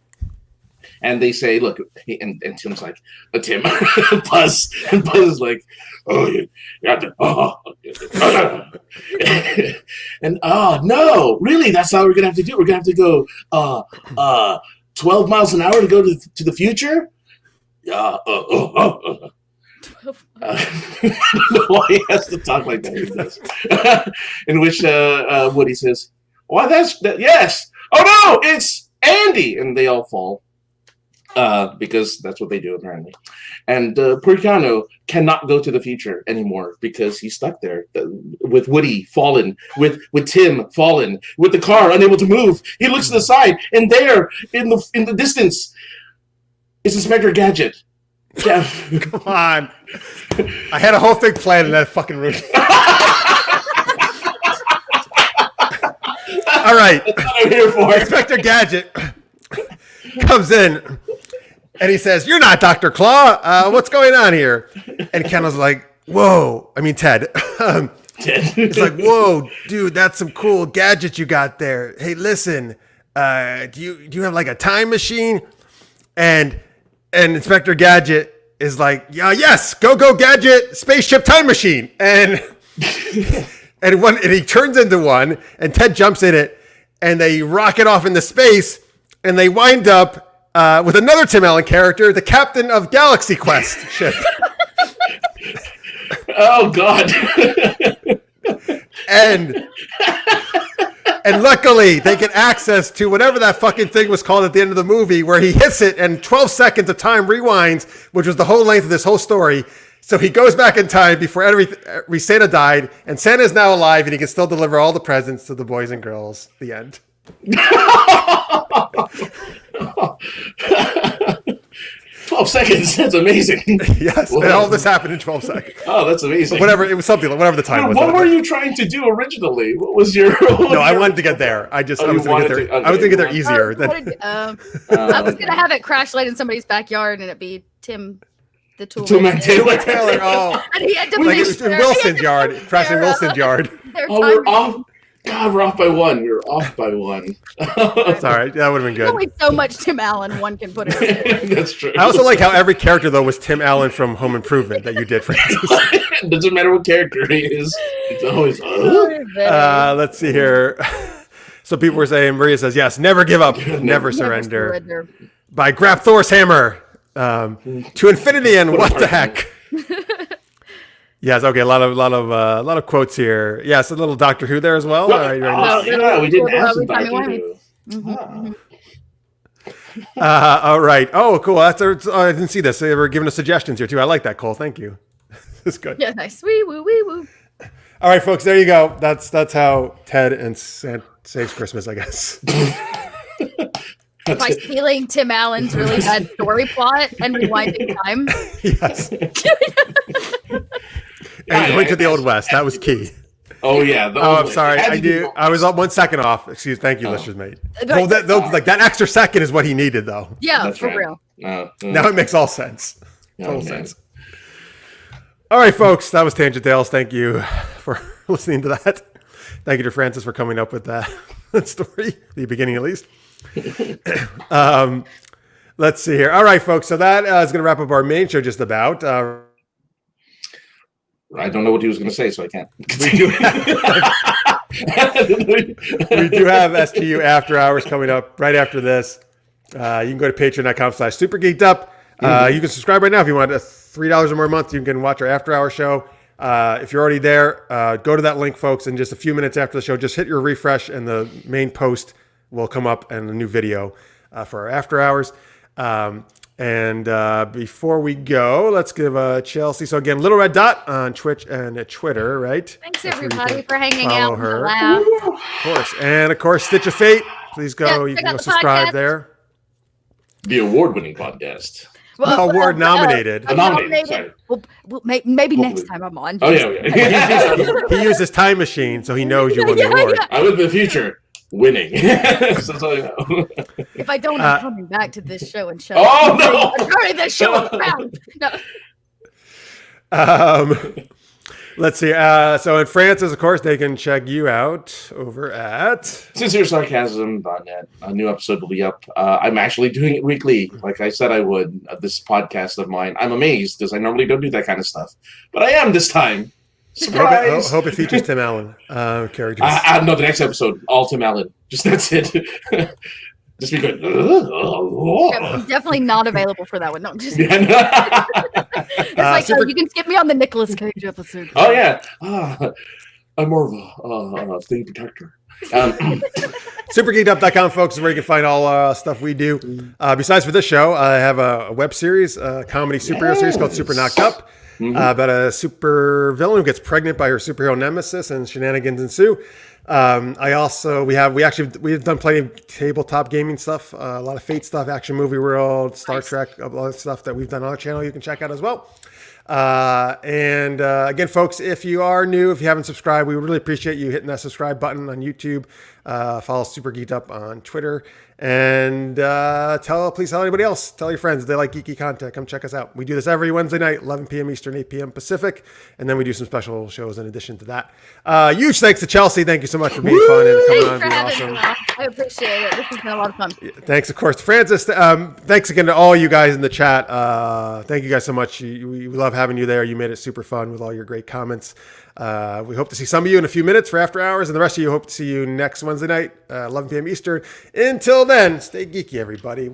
And they say, look, and Tim's like, Tim, Buzz. And Buzz is like, oh, you have to, and, no, really, that's how we're going to have to do it. We're going to have to go 12 miles an hour to go to the future? I don't know why he has to talk like that. He does. In which Woody says, why, yes. Oh, no, it's Andy. And they all fall. Because that's what they do apparently, and poor Keanu cannot go to the future anymore because he's stuck there with Woody fallen, with Tim fallen, with the car unable to move. He looks to the side, and there in the distance is Inspector Gadget. Yeah. Come on, I had a whole thing planned in that fucking room. All right, that's what I'm here for. Inspector Gadget comes in. And he says, "You're not Dr. Claw. What's going on here?" And Keanu's like, "Whoa." I mean, Ted. It's like, "Whoa, dude, that's some cool gadget you got there. Hey, listen, do you have like a time machine?" And Inspector Gadget is like, "Yeah, yes, go Gadget, spaceship time machine." And and he turns into one, and Ted jumps in it, and they rocket off into space, and they wind up with another Tim Allen character, the captain of Galaxy Quest ship. Oh, God. And luckily, they get access to whatever that fucking thing was called at the end of the movie, where he hits it and 12 seconds of time rewinds, which was the whole length of this whole story. So he goes back in time before every Santa died, and Santa is now alive, and he can still deliver all the presents to the boys and girls. The end. 12 seconds. That's amazing. Yes, and all this happened in 12 seconds. Oh, that's amazing. Whatever, it was something, whatever the time was. What were you trying to do originally? What was your... No, I wanted to get there. I was going to get there easier. I was going to have it crash light in somebody's backyard and it be Tim the Toolman Taylor. Oh. And he had to like it was in Wilson's yard. Crashing Wilson's yard. Oh, we're off. God, we're off by one. We're off by one. Sorry, that would have been good. There's only so much Tim Allen one can put in. That's true. I also like how every character, though, was Tim Allen from Home Improvement that you did, Francis. It doesn't matter what character he is. It's always... let's see here. So people were saying, Maria says, yes, never give up, never surrender. By Grab Thor's hammer. To infinity and what the heck. Yes, okay, a lot of quotes here. Yes, a little Doctor Who there as well. Yeah, we didn't ask some Doctor Who. All right. Oh, cool. I didn't see this. They were giving us suggestions here too. I like that, Cole. Thank you. This is good. Yeah, nice. Wee woo, wee woo. All right, folks. There you go. That's how Ted and saves Christmas, I guess. By stealing Tim Allen's really bad story plot and rewinding time. Yes. And going to the Old West. That was key. Oh yeah. I'm sorry. I was up 1 second off. Thank you, listeners, mate. Well, that extra second is what he needed, though. Yeah, that's for right. real. Now it makes all sense. Total sense. All right, folks. That was Tangent Tales. Thank you for listening to that. Thank you to Francis for coming up with that story, the beginning at least. Let's see here. All right, folks. So that is going to wrap up our main show just about. I don't know what he was going to say, so I can't. We do have SGU After Hours coming up right after this. You can go to patreon.com/supergeekedup. You can subscribe right now if you want. $3 or more a month, you can watch our After Hour show. If you're already there, go to that link, folks, and just a few minutes after the show, just hit your refresh and the main post will come up and a new video for our After Hours. Before we go, let's give Chelsea. So again, Little Red Dot on Twitch and Twitter, right? Thanks everybody for hanging out. Her. Of course. And of course, Stitch of Fate. Please go. You can go subscribe there. The award-winning podcast. Award nominated. Nominated. Well, maybe next time I'm on. Oh, yeah. He used his time machine, so he knows you won the award. I live in the future. Winning. That's all you know. If I don't, I'm coming back to this show and show. Oh, no! Turning this show around. No. Let's see. So in Francis, of course, they can check you out over at SincereSarcasm.net. A new episode will be up. I'm actually doing it weekly, like I said I would. This podcast of mine. I'm amazed because I normally don't do that kind of stuff, but I am this time. Surprise! Hope it features Tim Allen characters. No, the next episode, all Tim Allen. Just that's it. Just be good. I'm definitely not available for that one. No, just it's like you can skip me on the Nicolas Cage episode. Oh yeah, I'm more of a thing protector. Supergeekedup.com, folks, is where you can find all stuff we do. Besides for this show, I have a web series, a comedy superhero series called Super Knocked Up. About a super villain who gets pregnant by her superhero nemesis and shenanigans ensue. We've done plenty of tabletop gaming stuff, a lot of Fate stuff, Action Movie World, Star Trek, a lot of stuff that we've done on our channel you can check out as well. Again, folks, if you are new, if you haven't subscribed, we would really appreciate you hitting that subscribe button on YouTube. Follow Super Geeked Up on Twitter. And please tell anybody else. Tell your friends if they like geeky content. Come check us out. We do this every Wednesday night, 11 p.m. Eastern, 8 p.m. Pacific. And then we do some special shows in addition to that. Huge thanks to Chelsea. Thank you so much for being fun and coming on. Being awesome. I appreciate it. This has been a lot of fun. Thanks, of course, to Francis. Thanks again to all you guys in the chat. Thank you guys so much. We love having you there. You made it super fun with all your great comments. We hope to see some of you in a few minutes for After Hours, and the rest of you hope to see you next Wednesday night, 11 p.m. Eastern. Until then, stay geeky, everybody.